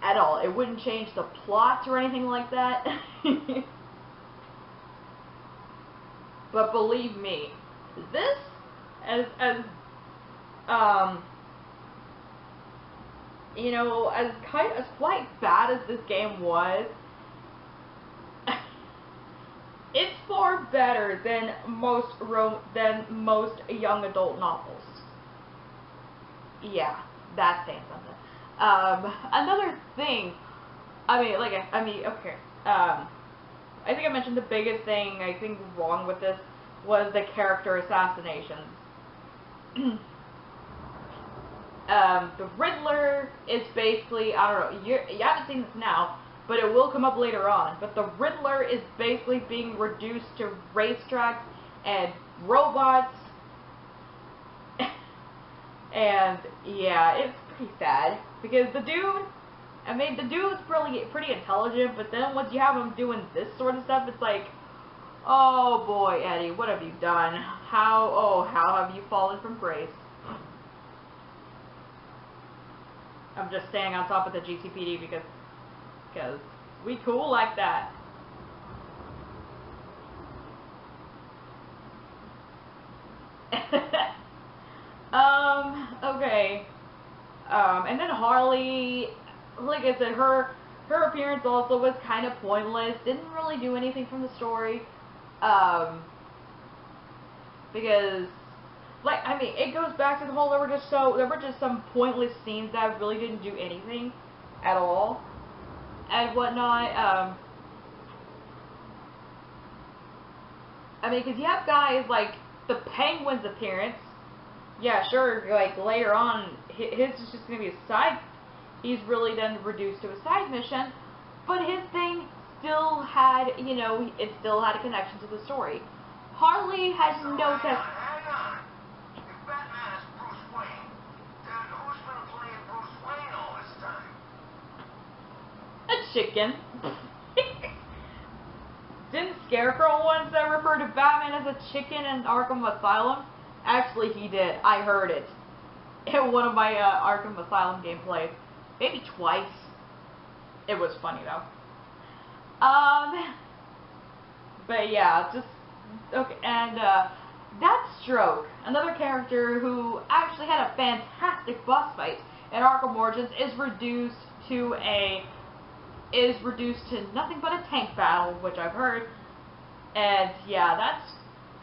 Speaker 1: at all. It wouldn't change the plot or anything like that. But believe me, this, you know, as quite bad as this game was, it's far better than most young adult novels. Yeah, that's saying something. Another thing, okay. I think I mentioned the biggest thing I think wrong with this was the character assassinations. The Riddler is basically, I don't know, you haven't seen this now, but it will come up later on, but the Riddler is basically being reduced to racetracks and robots, and yeah, it's pretty sad, because the dude's pretty intelligent, but then once you have him doing this sort of stuff, it's like, oh boy, Eddie, what have you done? How have you fallen from grace? I'm just staying on top of the GCPD because we cool like that. Okay. And then Harley, like I said, her appearance also was kind of pointless. Didn't really do anything from the story. Because, like, I mean, it goes back to the whole, there were just some pointless scenes that really didn't do anything at all and whatnot. I mean, because you have guys like the Penguin's appearance. Yeah, sure, like later on, his is just going to be a side. He's really then reduced to a side mission, but his thing still had, you know, it still had a connection to the story. Harley has no test.
Speaker 2: Hang on. If Batman is Bruce Wayne, then who's been playing Bruce Wayne all this time?
Speaker 1: A chicken. Didn't Scarecrow once refer to Batman as a chicken in Arkham Asylum? Actually, he did. I heard it in one of my Arkham Asylum gameplays. Maybe twice. It was funny though. But yeah, just okay. And Deathstroke, another character who actually had a fantastic boss fight in Arkham Origins, is reduced to nothing but a tank battle, which I've heard. And yeah, that's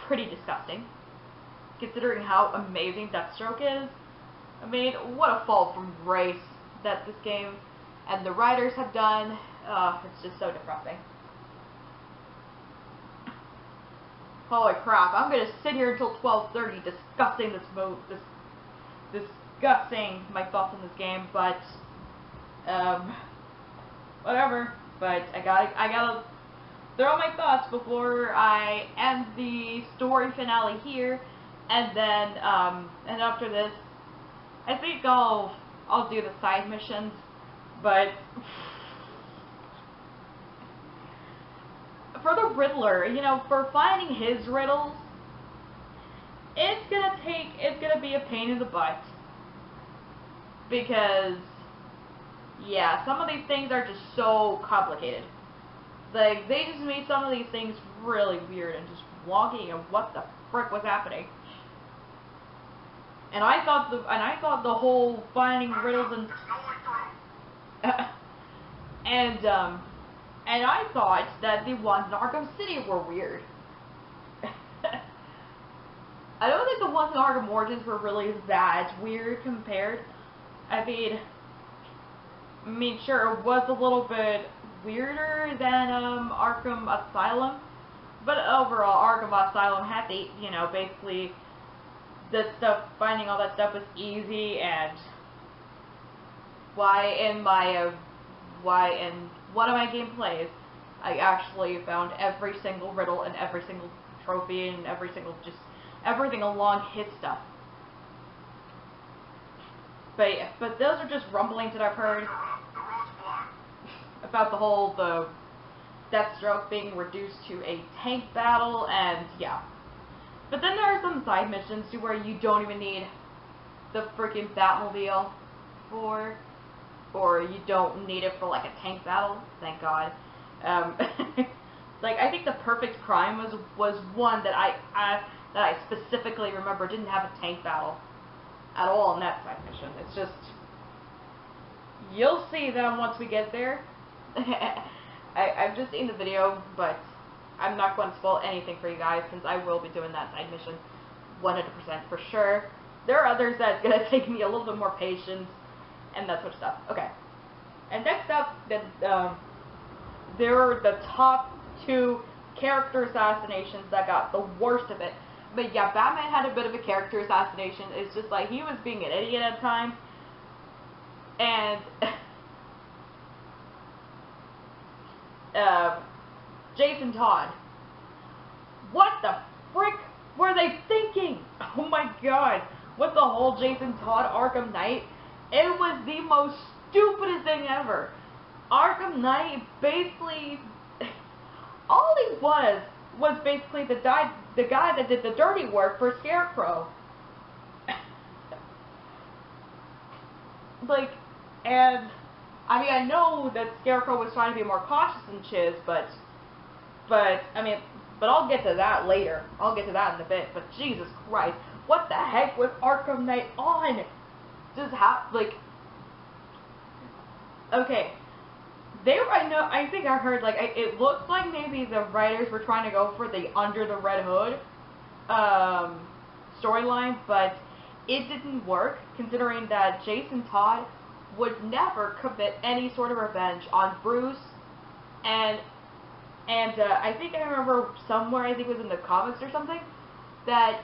Speaker 1: pretty disgusting, considering how amazing Deathstroke is. I mean, what a fall from grace that this game and the writers have done. It's just so depressing. Holy crap, I'm gonna sit here until 12:30 discussing discussing my thoughts on this game, but whatever. But I gotta throw my thoughts before I end the story finale here, and then and after this, I think I'll do the side missions, but for the Riddler, you know, for finding his riddles, it's gonna be a pain in the butt, because yeah, some of these things are just so complicated. Like, they just made some of these things really weird and just wonky, and what the frick was happening. And I thought the whole finding riddles and and I thought that the ones in Arkham City were weird. I don't think the ones in Arkham Origins were really that weird compared. I mean, sure, it was a little bit weirder than Arkham Asylum, but overall, Arkham Asylum had the, you know, basically the stuff, finding all that stuff was easy, and why in one of my gameplays, I actually found every single riddle and every single trophy and every single, just everything along his stuff. But those are just rumblings that I've heard about the Deathstroke being reduced to a tank battle, and yeah. But then there are some side missions to where you don't even need the freaking Batmobile for, or you don't need it for like a tank battle. Thank God. Like, I think the Perfect Crime was one that I specifically remember didn't have a tank battle at all in that side mission. It's just, you'll see them once we get there. I've just seen the video, but I'm not going to spoil anything for you guys, since I will be doing that side mission 100% for sure. There are others that's going to take me a little bit more patience and that sort of stuff. Okay. And next up, there were the top 2 character assassinations that got the worst of it. But yeah, Batman had a bit of a character assassination. It's just like, he was being an idiot at times. And Jason Todd. What the frick were they thinking? Oh my god. With the whole Jason Todd Arkham Knight, it was the most stupidest thing ever. Arkham Knight, basically, all he was basically the guy that did the dirty work for Scarecrow. Like, and I mean, I know that Scarecrow was trying to be more cautious than Chiz, but I mean, but I'll get to that later. I'll get to that in a bit. But Jesus Christ, what the heck was Arkham Knight on? Just how, like, okay, I think I heard, like, it looked like maybe the writers were trying to go for the Under the Red Hood storyline, but it didn't work, considering that Jason Todd would never commit any sort of revenge on Bruce, and And I think I remember somewhere, I think it was in the comics or something, that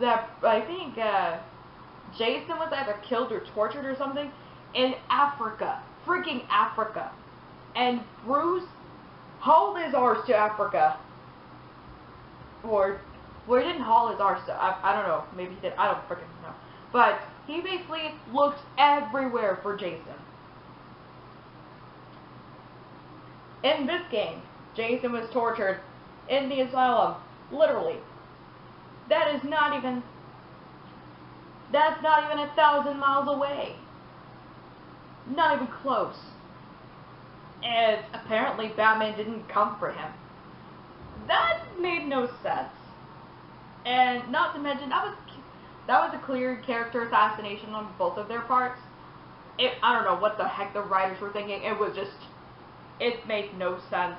Speaker 1: I think Jason was either killed or tortured or something in Africa, freaking Africa, and Bruce hauled his arse to Africa, or he didn't haul his arse to, I don't know, maybe he did, I don't freaking know, but he basically looked everywhere for Jason. In this game, Jason was tortured in the asylum, literally. That's not even 1,000 miles away. Not even close. And apparently Batman didn't come for him. That made no sense. And not to mention, that was a clear character assassination on both of their parts. I don't know what the heck the writers were thinking. It made no sense.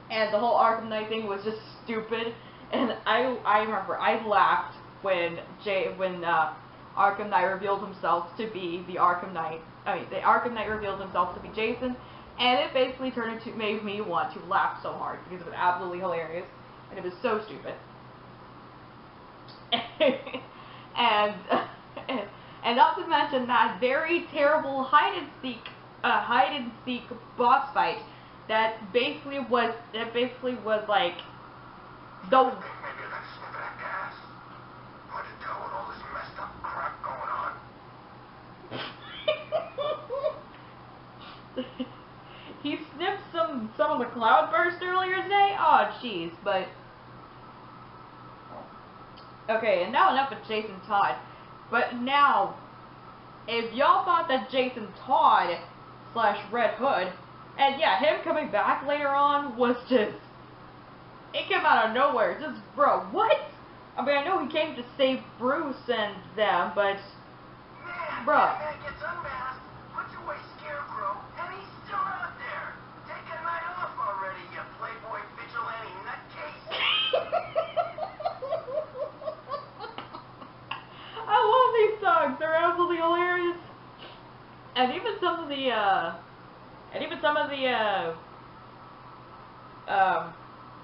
Speaker 1: And the whole Arkham Knight thing was just stupid. And I remember I laughed when Arkham Knight revealed himself to be the Arkham Knight. The Arkham Knight revealed himself to be Jason, and it basically made me want to laugh so hard because it was absolutely hilarious, and it was so stupid. and not to mention that very terrible hide and seek boss fight that basically was like the.
Speaker 2: Maybe I got a sniff of that gas. Hard to tell with all this messed up crap going on.
Speaker 1: He sniffed some of the cloudburst earlier today. Oh, jeez, but okay. And now enough of Jason Todd. But now, if y'all thought that Jason Todd / Red Hood, and yeah, him coming back later on was just, it came out of nowhere. Just, bro, what? I mean, I know he came to save Bruce and them, but bro.
Speaker 2: Man gets unmasked, puts away Scarecrow, and he's still out there. Take a night off already, you playboy vigilante nutcase.
Speaker 1: I love these songs. They're absolutely hilarious. And even some of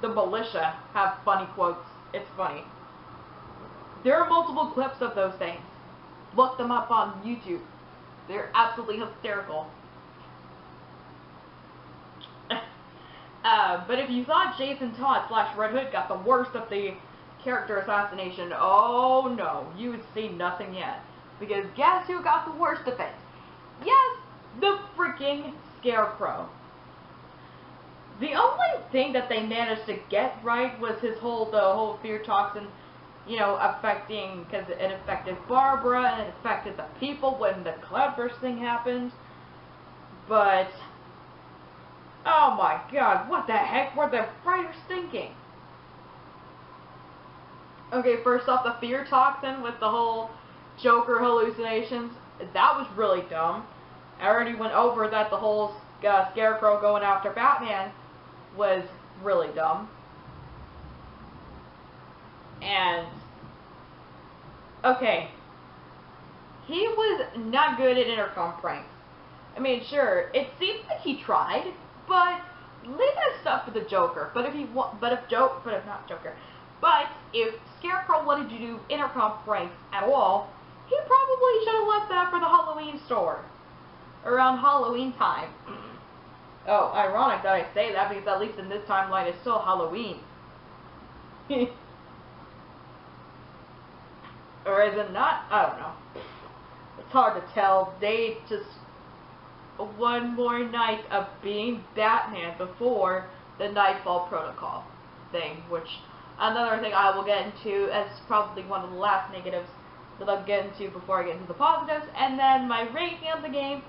Speaker 1: the militia have funny quotes. It's funny. There are multiple clips of those things. Look them up on YouTube. They're absolutely hysterical. But if you thought Jason Todd / Red Hood got the worst of the character assassination, oh no, you would see nothing yet. Because guess who got the worst of it? Yes, the freaking Scarecrow. The only thing that they managed to get right was the whole fear toxin, you know, affecting, because it affected Barbara and it affected the people when the cloudburst thing happened. But, oh my god, what the heck were the writers thinking? Okay, first off, the fear toxin with the whole Joker hallucinations, that was really dumb. I already went over that the whole Scarecrow going after Batman was really dumb. And, okay, he was not good at intercom pranks. I mean, sure, it seemed like he tried, but leave that stuff for the Joker. But if Scarecrow wanted to do intercom pranks at all, he probably should have left that for the Halloween store. Around Halloween time. Oh, ironic that I say that, because at least in this timeline it's still Halloween. Or is it not? I don't know. It's hard to tell. They just, one more night of being Batman before the Nightfall Protocol thing, which, another thing I will get into as probably one of the last negatives that I'll get into before I get into the positives, and then my rating of the game.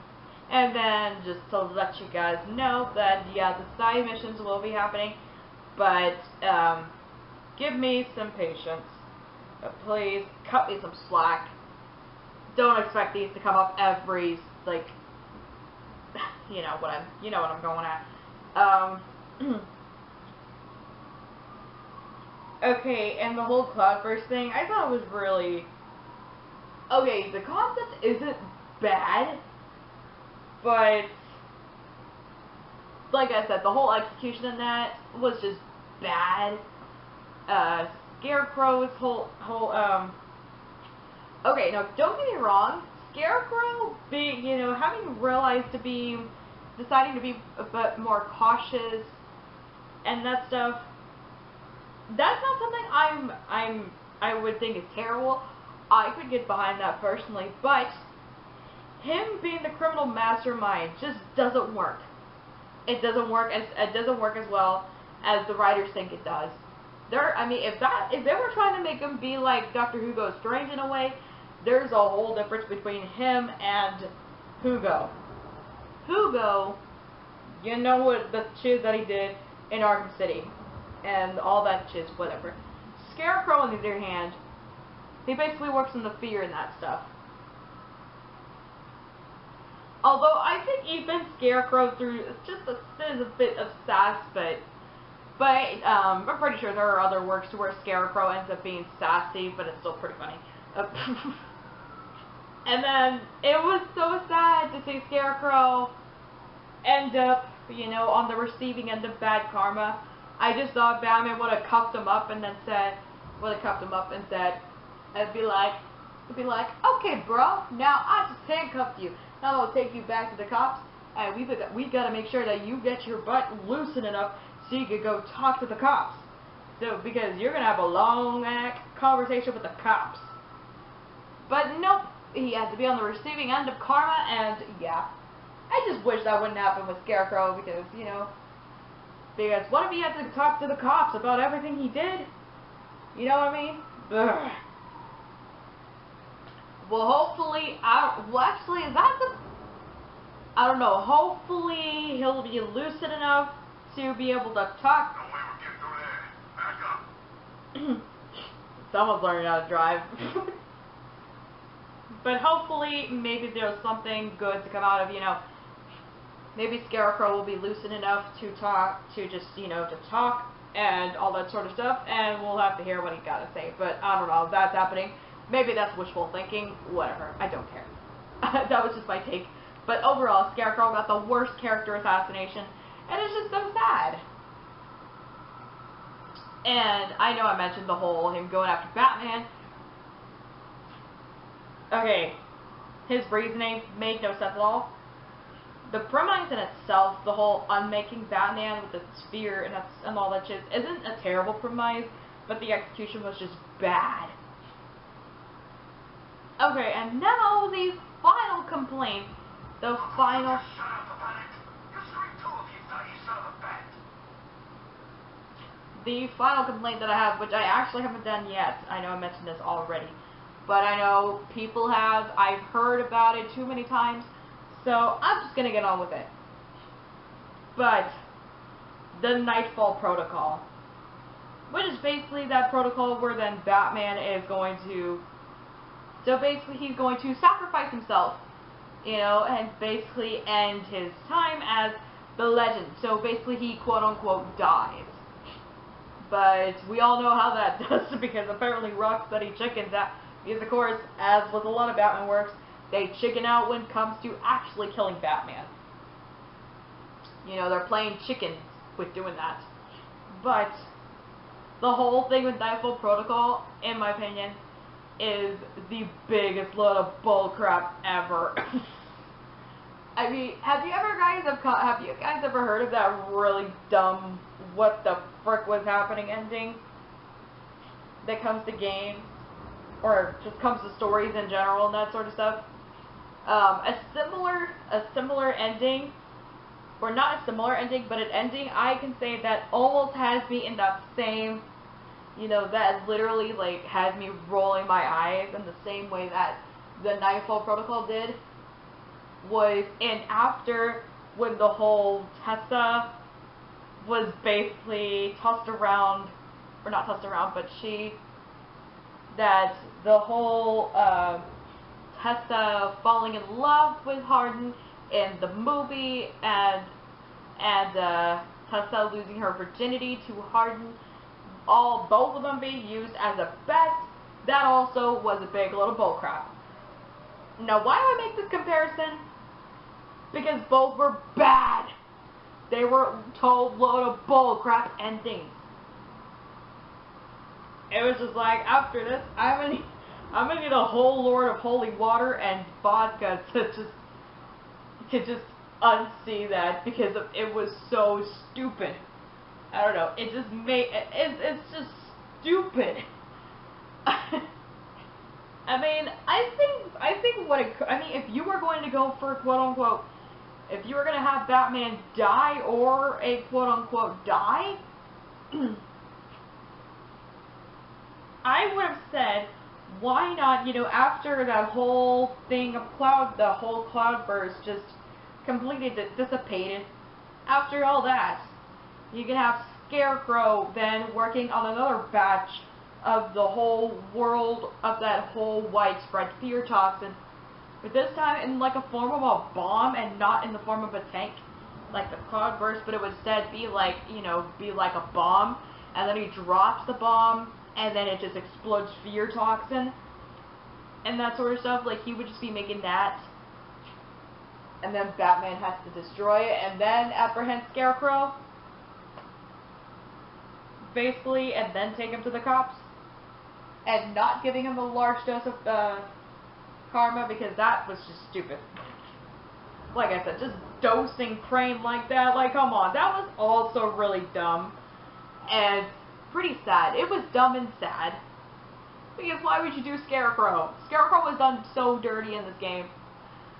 Speaker 1: And then, just to let you guys know that, yeah, the side missions will be happening, but, give me some patience. Please, cut me some slack. Don't expect these to come up every, like, you know what I'm going at. Okay, and the whole cloudburst thing, I thought it was really, okay, the concept isn't bad, but like I said, the whole execution in that was just bad. Scarecrow's okay, now don't get me wrong, Scarecrow being, having realized deciding to be a bit more cautious and that stuff, that's not something I would think is terrible. I could get behind that personally, but him being the criminal mastermind just doesn't work. It doesn't work as well as the writers think it does. If they were trying to make him be like Dr. Hugo Strange in a way, there's a whole difference between him and Hugo. Hugo, you know what the shit that he did in Arkham City, and all that shit, whatever. Scarecrow, on the other hand, he basically works in the fear and that stuff. Although I think even Scarecrow through just a bit of sass, but I'm pretty sure there are other works to where Scarecrow ends up being sassy, but it's still pretty funny. And then it was so sad to see Scarecrow end up, on the receiving end of bad karma. I just thought Batman would have cuffed him up and said, I'd be like, okay, bro, now I just handcuffed you. Now I'll take you back to the cops, and we gotta make sure that you get your butt loosened enough so you can go talk to the cops. So, because you're gonna have a long conversation with the cops. But nope, he had to be on the receiving end of karma, and yeah. I just wish that wouldn't happen with Scarecrow, because, because what if he had to talk to the cops about everything he did? You know what I mean? Ugh. Well, hopefully, I don't know, hopefully he'll be lucid enough to be able to talk.
Speaker 2: No way we're getting through there. Back up.
Speaker 1: Someone's learning how to drive. But hopefully, maybe there's something good to come out of, maybe Scarecrow will be lucid enough to talk, to talk and all that sort of stuff, and we'll have to hear what he got to say. But I don't know if that's happening. Maybe that's wishful thinking. Whatever. I don't care. That was just my take. But overall, Scarecrow got the worst character assassination, and it's just so sad. And I know I mentioned the whole him going after Batman. Okay, his reasoning made no sense at all. The premise in itself, the whole unmaking Batman with the sphere and all that shit, isn't a terrible premise, but the execution was just bad. Okay, and now the final complaint. The final...
Speaker 2: Shut up about it. You scream too if you thought you son of a bat.
Speaker 1: The final complaint that I have, which I actually haven't done yet, I know I mentioned this already, but I know people have, I've heard about it too many times, so I'm just gonna get on with it. But, the Nightfall Protocol, which is basically that protocol where then Batman is going to, so basically he's going to sacrifice himself, and basically end his time as the Legend. So basically he quote-unquote dies. But we all know how that does, because apparently Rocksteady chickens out. Because of course, as with a lot of Batman works, they chicken out when it comes to actually killing Batman. They're playing chickens with doing that. But the whole thing with Nightfall Protocol, in my opinion, is the biggest load of bullcrap ever. I mean, have you guys ever heard of that really dumb what the frick was happening ending that comes to games, or just comes to stories in general and that sort of stuff? A similar ending, or not a similar ending, but an ending I can say that almost has me in that same, that literally has me rolling my eyes in the same way that the Nightfall Protocol did, was after when the whole Tessa was basically tossed around, or not tossed around, but the whole Tessa falling in love with Harden in the movie, and Tessa losing her virginity to Harden, both of them being used as a bet, that also was a big load of bullcrap. Now, why do I make this comparison? Because both were bad. They were told load of bullcrap endings. It was just like, after this, I'm gonna need a whole lord of holy water and vodka to just unsee that, because it was so stupid. I don't know. It just made it's just stupid. I mean, I think if you were going to go for quote unquote, if you were going to have Batman die or a quote unquote die, I would have said, why not, after that whole thing of the whole cloudburst just completely dissipated, after all that, you can have Scarecrow then working on another batch of the whole world of that whole widespread fear toxin, but this time in like a form of a bomb and not in the form of a tank, like the cloudburst, but it would instead be like, be like a bomb, and then he drops the bomb, and then it just explodes fear toxin, and that sort of stuff. Like, he would just be making that, and then Batman has to destroy it, and then apprehend Scarecrow, basically, and then take him to the cops, and not giving him a large dose of karma, because that was just stupid. Like I said, just dosing Crane like that, like, come on, that was also really dumb, and pretty sad. It was dumb and sad, because why would you do Scarecrow? Scarecrow was done so dirty in this game.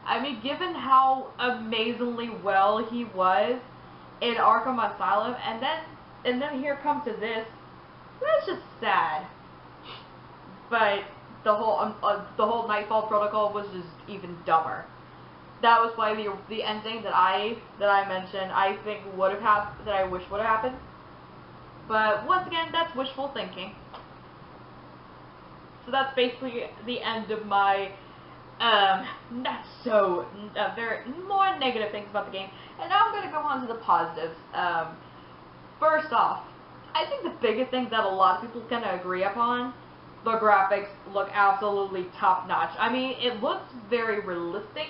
Speaker 1: I mean, given how amazingly well he was in Arkham Asylum, and then here comes to this, that's just sad. But the whole Nightfall Protocol was just even dumber. That was why the ending that I mentioned, I think would have happened, that I wish would have happened. But once again, that's wishful thinking. So that's basically the end of my not so very more negative things about the game. And now I'm going to go on to the positives. First off, I think the biggest thing that a lot of people can agree upon, the graphics look absolutely top notch. I mean, it looks very realistic.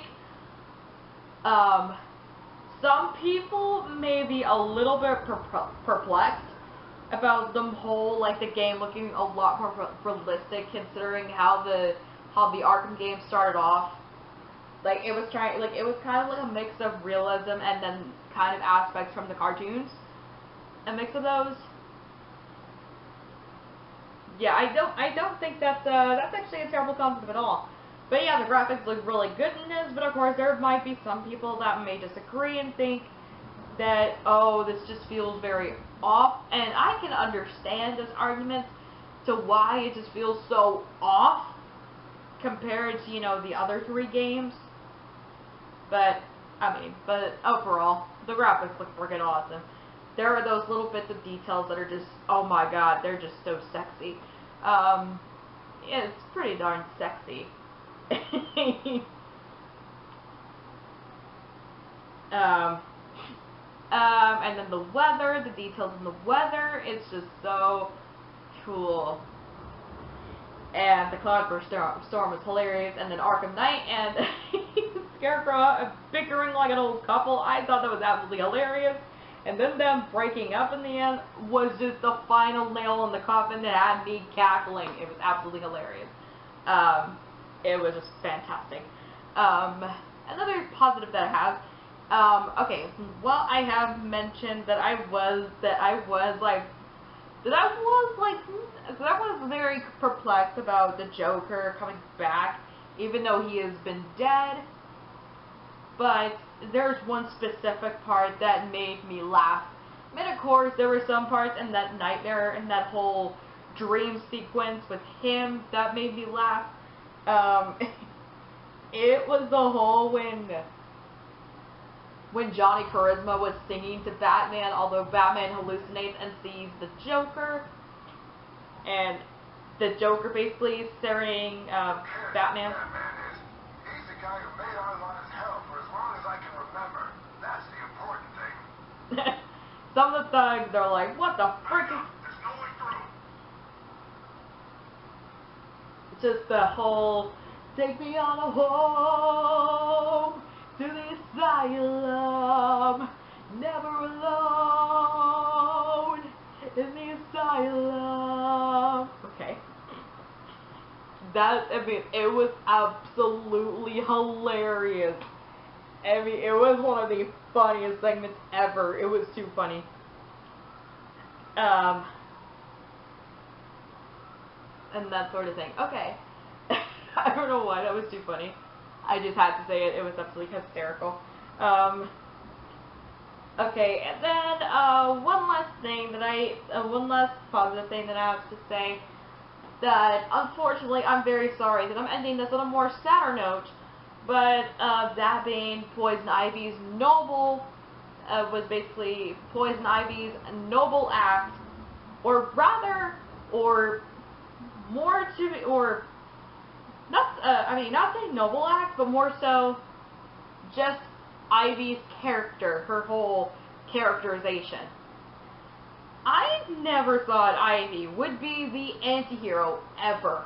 Speaker 1: Some people may be a little bit perplexed about the whole, like, the game looking a lot more realistic, considering how the Arkham game started off. Like, it was kind of like a mix of realism and then kind of aspects from the cartoons. A mix of those. Yeah, I don't think that's actually a terrible concept at all. But yeah, the graphics look really good in this, but of course there might be some people that may disagree and think that, oh, this just feels very off, and I can understand this argument to why it just feels so off compared to, the other three games. But, but overall, the graphics look freaking awesome. There are those little bits of details that are just, oh my god, they're just so sexy. Yeah, it's pretty darn sexy. And then the weather, the details in the weather, it's just so cool. And the cloudburst storm was hilarious, and then Arkham Knight and Scarecrow bickering like an old couple, I thought that was absolutely hilarious. And then them breaking up in the end was just the final nail in the coffin that had me cackling. It was absolutely hilarious. It was just fantastic. Another positive that I have, okay, well, I have mentioned that I was very perplexed about the Joker coming back, even though he has been dead. But there's one specific part that made me laugh. I mean, of course, there were some parts in that nightmare, in that whole dream sequence with him that made me laugh. It was the whole when Johnny Charisma was singing to Batman, although Batman hallucinates and sees the Joker, and the Joker basically is staring Batman.
Speaker 2: He's the guy who made our lives hell for as long as I can remember. That's the important thing.
Speaker 1: Some of the thugs are like, what the frick?
Speaker 2: There's no way through.
Speaker 1: Just the whole, take me on a home to the asylum, never it was absolutely hilarious. I mean, it was one of the funniest segments ever. It was too funny. And that sort of thing. Okay. I don't know why, that was too funny. I just had to say it. It was absolutely hysterical. Okay, and then one last positive thing that I have to say, that unfortunately I'm very sorry that I'm ending this on a more sadder note, but that being Poison Ivy's noble was basically Poison Ivy's noble act, or rather, or more to, or not, not saying noble act, but more so just Ivy's character, her whole characterization. I never thought Ivy would be the anti-hero ever.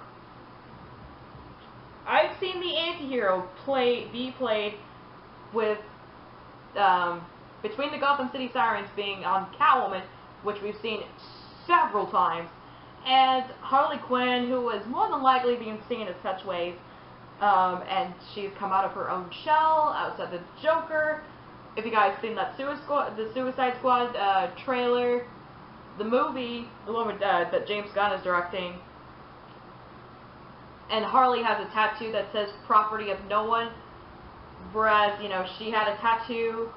Speaker 1: I've seen the anti-hero be played with, between the Gotham City Sirens being on Catwoman, which we've seen several times, and Harley Quinn, who is more than likely being seen in such ways, and she's come out of her own shell outside the Joker. If you guys seen that the Suicide Squad trailer, the movie, the one with, that James Gunn is directing, and Harley has a tattoo that says "property of no one," whereas, you know, she had a tattoo,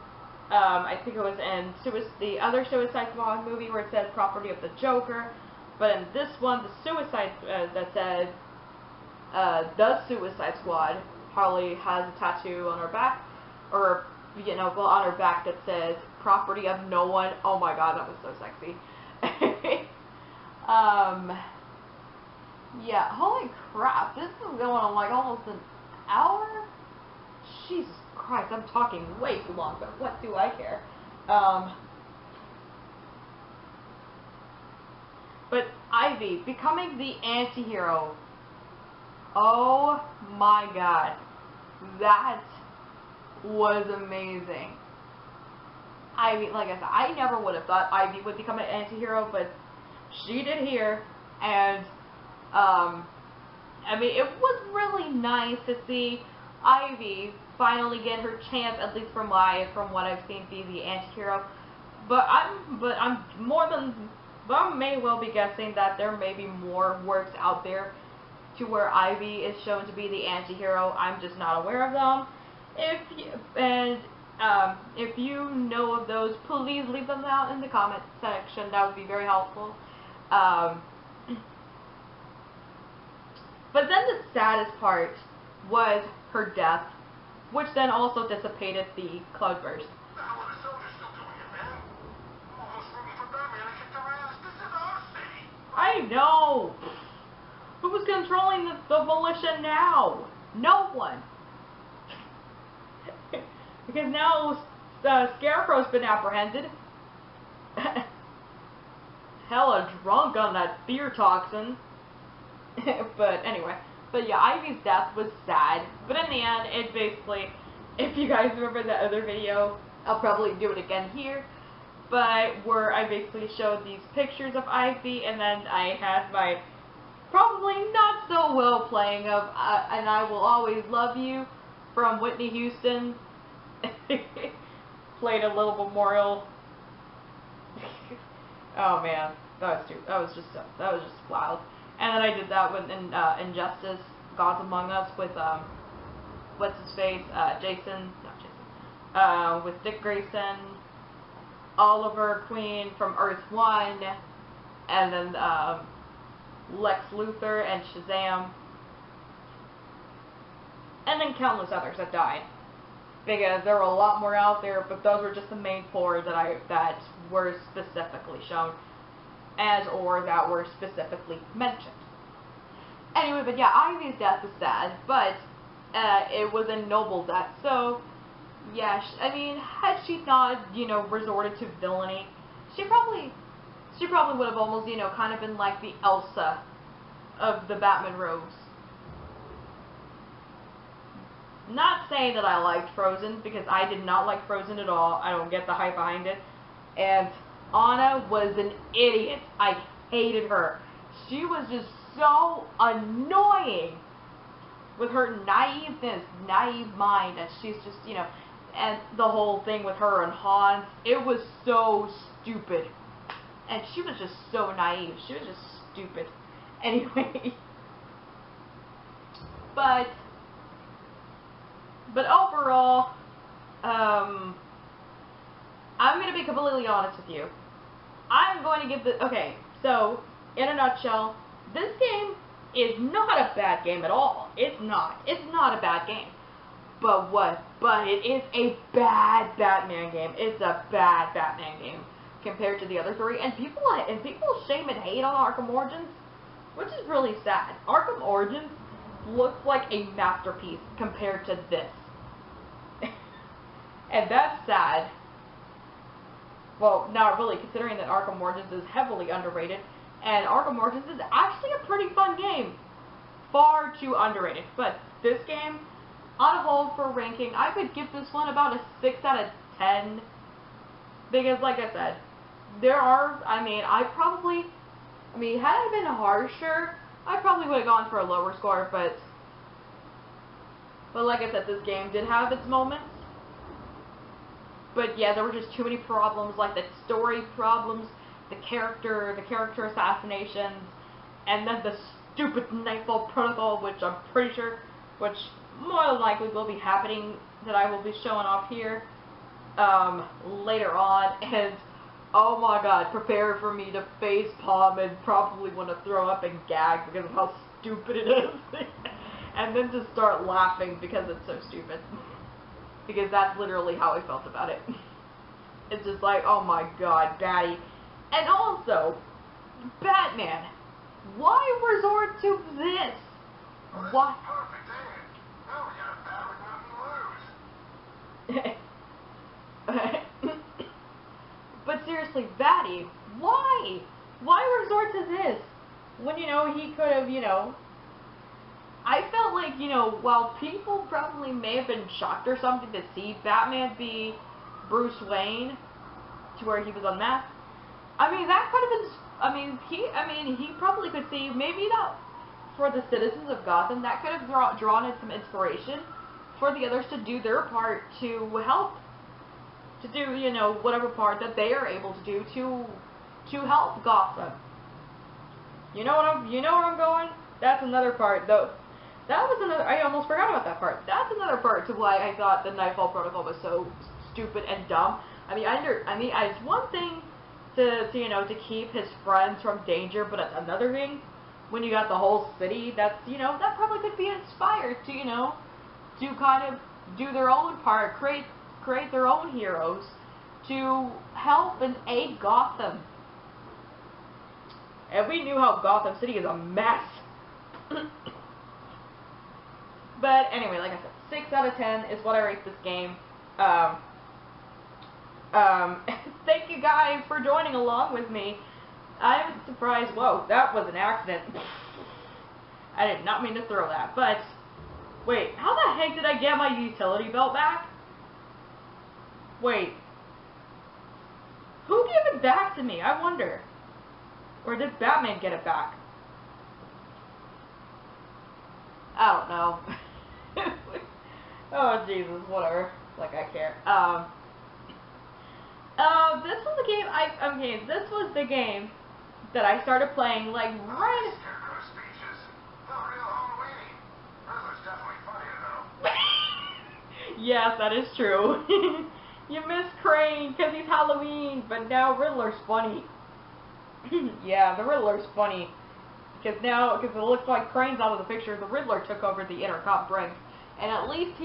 Speaker 1: I think it was in the other Suicide Squad movie where it said "property of the Joker," but in this one, the Suicide, that said the Suicide Squad, Harley has a tattoo on her back, or, you know, well, on her back that says "property of no one." Oh my god, that was so sexy. Yeah, holy crap, this is going on like almost an hour? Jesus Christ, I'm talking way too long, but what do I care? But Ivy, becoming the anti-hero, oh my god, that was amazing. Ivy, like I said, I never would have thought Ivy would become an anti-hero, but she did here, and I mean, it was really nice to see Ivy finally get her chance, at least from what I've seen, be the anti-hero. But I may well be guessing that there may be more works out there to where Ivy is shown to be the anti-hero. I'm just not aware of them. If you know of those, please leave them down in the comment section. That would be very helpful. But then the saddest part was her death, which then also dissipated the cloudburst.
Speaker 2: What the hell are the soldiers still doing it, man? I'm almost rooting for Batman to kick their ass. This is our city.
Speaker 1: I know. Who's controlling the militia now? No one. Because now Scarecrow's been apprehended. Hella drunk on that fear toxin. But anyway, yeah, Ivy's death was sad. But in the end, it basically, if you guys remember that other video, I'll probably do it again here, but where I basically showed these pictures of Ivy, and then I had my probably not so well playing of "And I Will Always Love You" from Whitney Houston. Played a little memorial. Oh man, that was just wild. And then I did that with Injustice, Gods Among Us with what's his face, with Dick Grayson, Oliver Queen from Earth 1, and then Lex Luthor and Shazam, and then countless others that died. Because there were a lot more out there, but those were just the main four that were specifically shown, or that were specifically mentioned. Anyway, but yeah, Ivy's death was sad, but it was a noble death. So yeah, I mean, had she not, you know, resorted to villainy, she probably would have almost, you know, kind of been like the Elsa of the Batman rogues. Not saying that I liked Frozen, because I did not like Frozen at all. I don't get the hype behind it. And Anna was an idiot. I hated her. She was just so annoying. with her naiveness, naive mind, and she's just, you know, and the whole thing with her and Hans, it was so stupid. And she was just so naive. She was just stupid. Anyway. But overall, I'm going to be completely honest with you. I'm going to give the... Okay, so, in a nutshell, this game is not a bad game at all. It's not. It's not a bad game. But what? But it is a bad Batman game. It's a bad Batman game compared to the other three. And people shame and hate on Arkham Origins, which is really sad. Arkham Origins looks like a masterpiece compared to this. And that's sad. Well, not really, considering that Arkham Origins is heavily underrated. And Arkham Origins is actually a pretty fun game. Far too underrated. But this game, on a whole, for ranking, I could give this one about a 6 out of 10. Because, like I said, there are, had I been harsher, I probably would have gone for a lower score, but like I said, this game did have its moments. But yeah, there were just too many problems, like the story problems, the character assassinations, and then the stupid Nightfall Protocol, which I'm pretty sure, which more than likely will be happening, that I will be showing off here later on. And oh my god, prepare for me to face palm and probably want to throw up and gag because of how stupid it is. And then just start laughing because it's so stupid. Because that's literally how I felt about it. It's just like, oh my god, Batty. And also, Batman, why resort to this? Why?
Speaker 2: Perfect, ain't it? Now we got a bat with nothing to lose.
Speaker 1: But seriously, Batty, why? Why resort to this? When, you know, he could have, you know... I felt like, you know, while people probably may have been shocked or something to see Batman be Bruce Wayne, to where he was unmasked, that could have been, he probably could see, maybe not for the citizens of Gotham, that could have drawn in some inspiration for the others to do their part to help, to do, you know, whatever part that they are able to do to help Gotham. You know where I'm going? That's another part, though. That was another, I almost forgot about that part. That's another part to why I thought the Nightfall Protocol was so stupid and dumb. It's one thing to keep his friends from danger, but it's another thing when you got the whole city that's, that probably could be inspired to, to kind of do their own part, create their own heroes to help and aid Gotham. And we knew how Gotham City is a mess. But anyway, like I said, 6 out of 10 is what I rate this game. Thank you guys for joining along with me. I'm surprised. Whoa, that was an accident. I did not mean to throw that. But, wait, how the heck did I get my utility belt back? Wait. Who gave it back to me? I wonder. Or did Batman get it back? I don't know. Oh, Jesus, whatever. Like, I care. This was the game this was the game that I started playing, like, right...
Speaker 2: Scarecrow speeches. The real Halloween. Riddler's definitely funnier, though.
Speaker 1: Yes, that is true. You miss Crane, because he's Halloween, but now Riddler's funny. Yeah, the Riddler's funny. Because it looks like Crane's out of the picture, the Riddler took over the Intercom ranks. And at least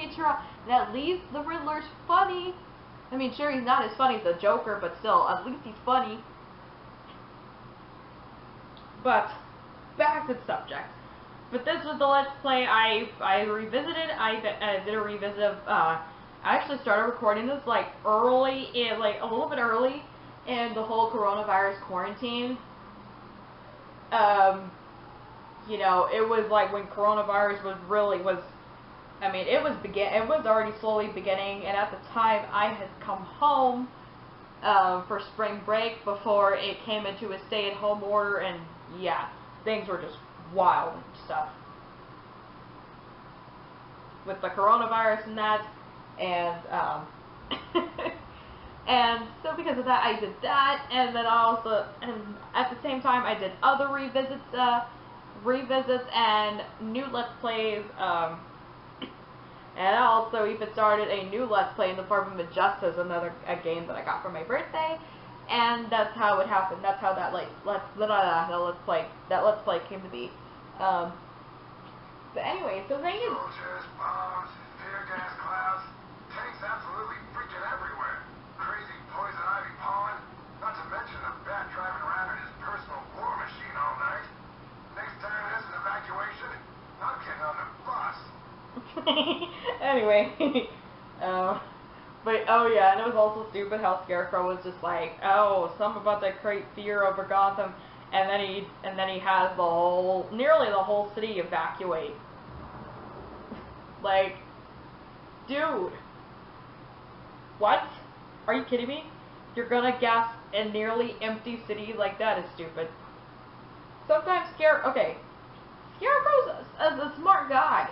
Speaker 1: the Riddler's funny. I mean, sure, he's not as funny as the Joker, but still, at least he's funny. But, back to the subject. But this was the Let's Play I revisited. I did a revisit of, I actually started recording this, like, a little bit early in the whole coronavirus quarantine. It was like when coronavirus it was already slowly beginning, and at the time I had come home for spring break before it came into a stay-at-home order, and yeah, things were just wild and stuff. with the coronavirus and that, and and so because of that, I did that, and then I also, and at the same time, I did other revisits and new Let's Plays, and I also even started a new Let's Play in the form of Injustice, a game that I got for my birthday, and that's how it happened. That's how that Let's Play came to be. But anyway, so thank you.
Speaker 2: Soldiers, bombs, tear gas clouds, tanks absolutely freaking everywhere. Crazy poison ivy pollen, not to mention the bat driving around in his personal war machine all night. Next time there's an evacuation, I'm getting on the bus.
Speaker 1: Anyway, but oh yeah, and it was also stupid how Scarecrow was just like, oh, something about to create fear over Gotham, and then he has nearly the whole city evacuate. Like, dude, what? Are you kidding me? You're gonna gas a nearly empty city? Like, that is stupid. Sometimes Scarecrow's a smart guy,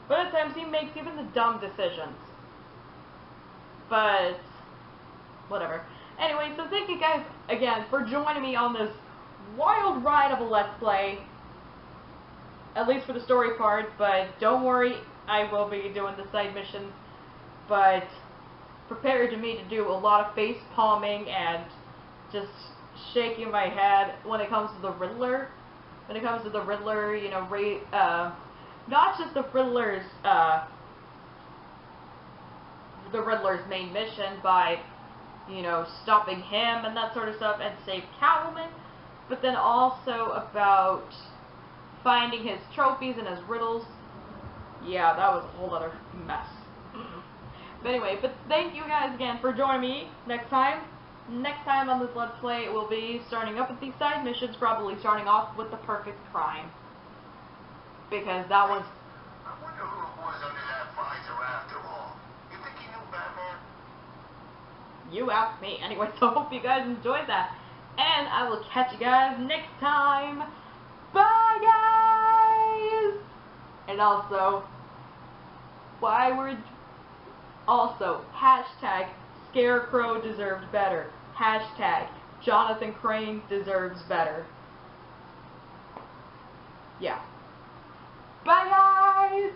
Speaker 1: but at times he makes even the dumb decisions. But whatever. Anyway, so thank you guys again for joining me on this wild ride of a Let's Play. At least for the story part, but don't worry, I will be doing the side missions. But prepare me to do a lot of face palming and just shaking my head when it comes to the Riddler. When it comes to the Riddler, you know, not just the Riddler's main mission by, you know, stopping him and that sort of stuff and save Catwoman, but then also about finding his trophies and his riddles. Yeah, that was a whole other mess. But anyway, thank you guys again for joining me. Next time on this Let's Play, it will be starting up with these side missions, probably starting off with the perfect crime. Because that was...
Speaker 2: I wonder who it was under that visor after all. You think he knew Batman?
Speaker 1: You asked me. Anyway, so I hope you guys enjoyed that. And I will catch you guys next time. Bye, guys! And also, hashtag Scarecrow deserved better. Hashtag Jonathan Crane deserves better. Yeah. Bye, guys!